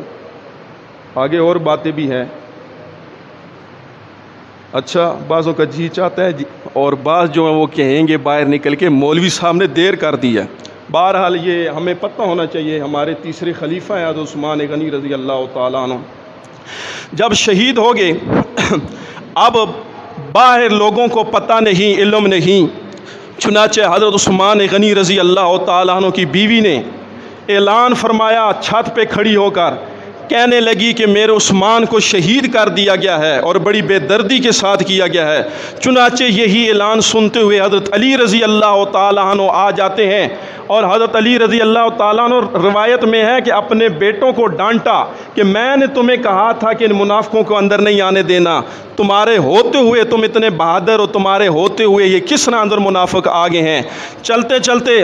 آگے اور باتیں بھی ہیں، اچھا بعضوں کا جی چاہتا ہے اور بعض جو ہیں وہ کہیں گے باہر نکل کے مولوی صاحب نے دیر کر دی ہے۔ بہرحال یہ ہمیں پتہ ہونا چاہیے، ہمارے تیسرے خلیفہ ہیں حضرت عثمان غنی رضی اللہ تعالیٰ عنہ جب شہید ہو گئے، اب باہر لوگوں کو پتہ نہیں، علم نہیں، چنانچہ حضرت عثمان غنی رضی اللہ تعالیٰ عنہ کی بیوی نے اعلان فرمایا، چھت پہ کھڑی ہو کر کہنے لگی کہ میرے عثمان کو شہید کر دیا گیا ہے اور بڑی بے دردی کے ساتھ کیا گیا ہے۔ چنانچہ یہی اعلان سنتے ہوئے حضرت علی رضی اللہ تعالیٰ عنہ آ جاتے ہیں، اور حضرت علی رضی اللہ تعالیٰ عنہ روایت میں ہے کہ اپنے بیٹوں کو ڈانٹا کہ میں نے تمہیں کہا تھا کہ ان منافقوں کو اندر نہیں آنے دینا، تمہارے ہوتے ہوئے تم اتنے بہادر ہو، تمہارے ہوتے ہوئے یہ کس طرح اندر منافق آگے ہیں۔ چلتے چلتے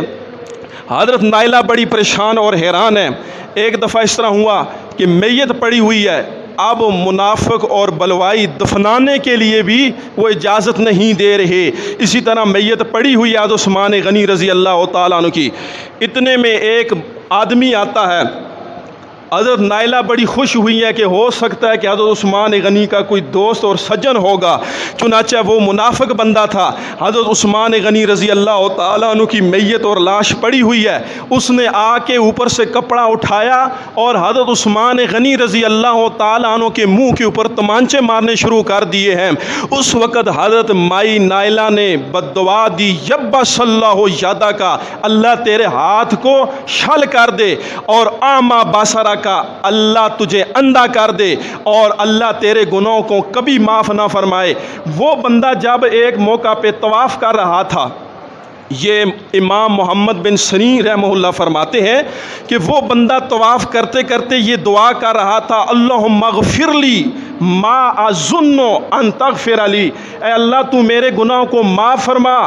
حضرت نائلہ بڑی پریشان اور حیران ہے۔ ایک دفعہ اس طرح ہوا کہ میت پڑی ہوئی ہے، اب منافق اور بلوائی دفنانے کے لیے بھی وہ اجازت نہیں دے رہے، اسی طرح میت پڑی ہوئی ہے حضرت عثمان غنی رضی اللہ تعالیٰ عنہ کی۔ اتنے میں ایک آدمی آتا ہے، حضرت نائلہ بڑی خوش ہوئی ہے کہ ہو سکتا ہے کہ حضرت عثمان غنی کا کوئی دوست اور سجن ہوگا، چنانچہ وہ منافق بندہ تھا۔ حضرت عثمان غنی رضی اللہ تعالیٰ عنہ کی میت اور لاش پڑی ہوئی ہے، اس نے آ کے اوپر سے کپڑا اٹھایا اور حضرت عثمان غنی رضی اللہ تعالیٰ عنہ کے منہ کے اوپر تمانچے مارنے شروع کر دیے ہیں۔ اس وقت حضرت مائی نائلہ نے بد دعا دی، یبا صلی اللہ یادہ کا، اللہ تیرے ہاتھ کو شل کر دے، اور آما باسرا کا، اللہ تجھے اندھا کر دے، اور اللہ تیرے گناہوں کو کبھی معاف نہ فرمائے۔ وہ بندہ جب ایک موقع پہ طواف کر رہا تھا، یہ امام محمد بن سنی رحمہ اللہ فرماتے ہیں کہ وہ بندہ طواف کرتے کرتے یہ دعا کر رہا تھا، اللہم اغفر لی ما اظن ان تغفر لی، اے اللہ تو میرے گناہوں کو معاف فرما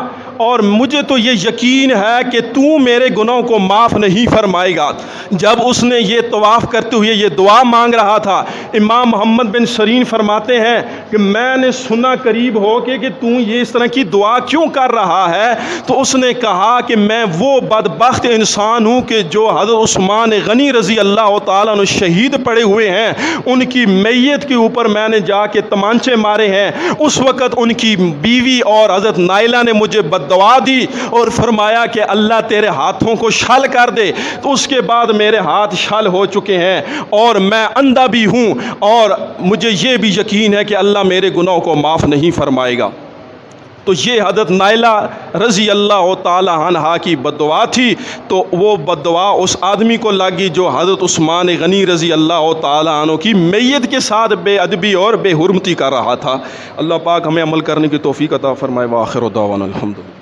اور مجھے تو یہ یقین ہے کہ تو میرے گناہوں کو معاف نہیں فرمائے گا۔ جب اس نے یہ طواف کرتے ہوئے یہ دعا مانگ رہا تھا، امام محمد بن سیرین فرماتے ہیں کہ میں نے سنا قریب ہو کہ تو یہ اس طرح کی دعا کیوں کر رہا ہے؟ تو اس نے کہا کہ میں وہ بدبخت انسان ہوں کہ جو حضرت عثمان غنی رضی اللہ تعالیٰ عنہ شہید پڑے ہوئے ہیں، ان کی میت کے اوپر میں نے جا کے تمانچے مارے ہیں۔ اس وقت ان کی بیوی اور حضرت نائلہ نے مجھے بد دعا دی اور فرمایا کہ اللہ تیرے ہاتھوں کو شل کر دے۔ تو اس کے بعد میرے ہاتھ شل ہو چکے ہیں اور میں اندھا بھی ہوں، اور مجھے یہ بھی یقین ہے کہ اللہ میرے گناہوں کو معاف نہیں فرمائے گا۔ تو یہ حضرت نائلہ رضی اللہ تعالی عنہا کی بد دعا تھی، تو وہ بد دعا اس آدمی کو لگی جو حضرت عثمان غنی رضی اللہ تعالی عنہ کی میت کے ساتھ بے ادبی اور بے حرمتی کر رہا تھا۔ اللہ پاک ہمیں عمل کرنے کی توفیق عطا فرمائے۔ وآخر دعوانا الحمدللہ۔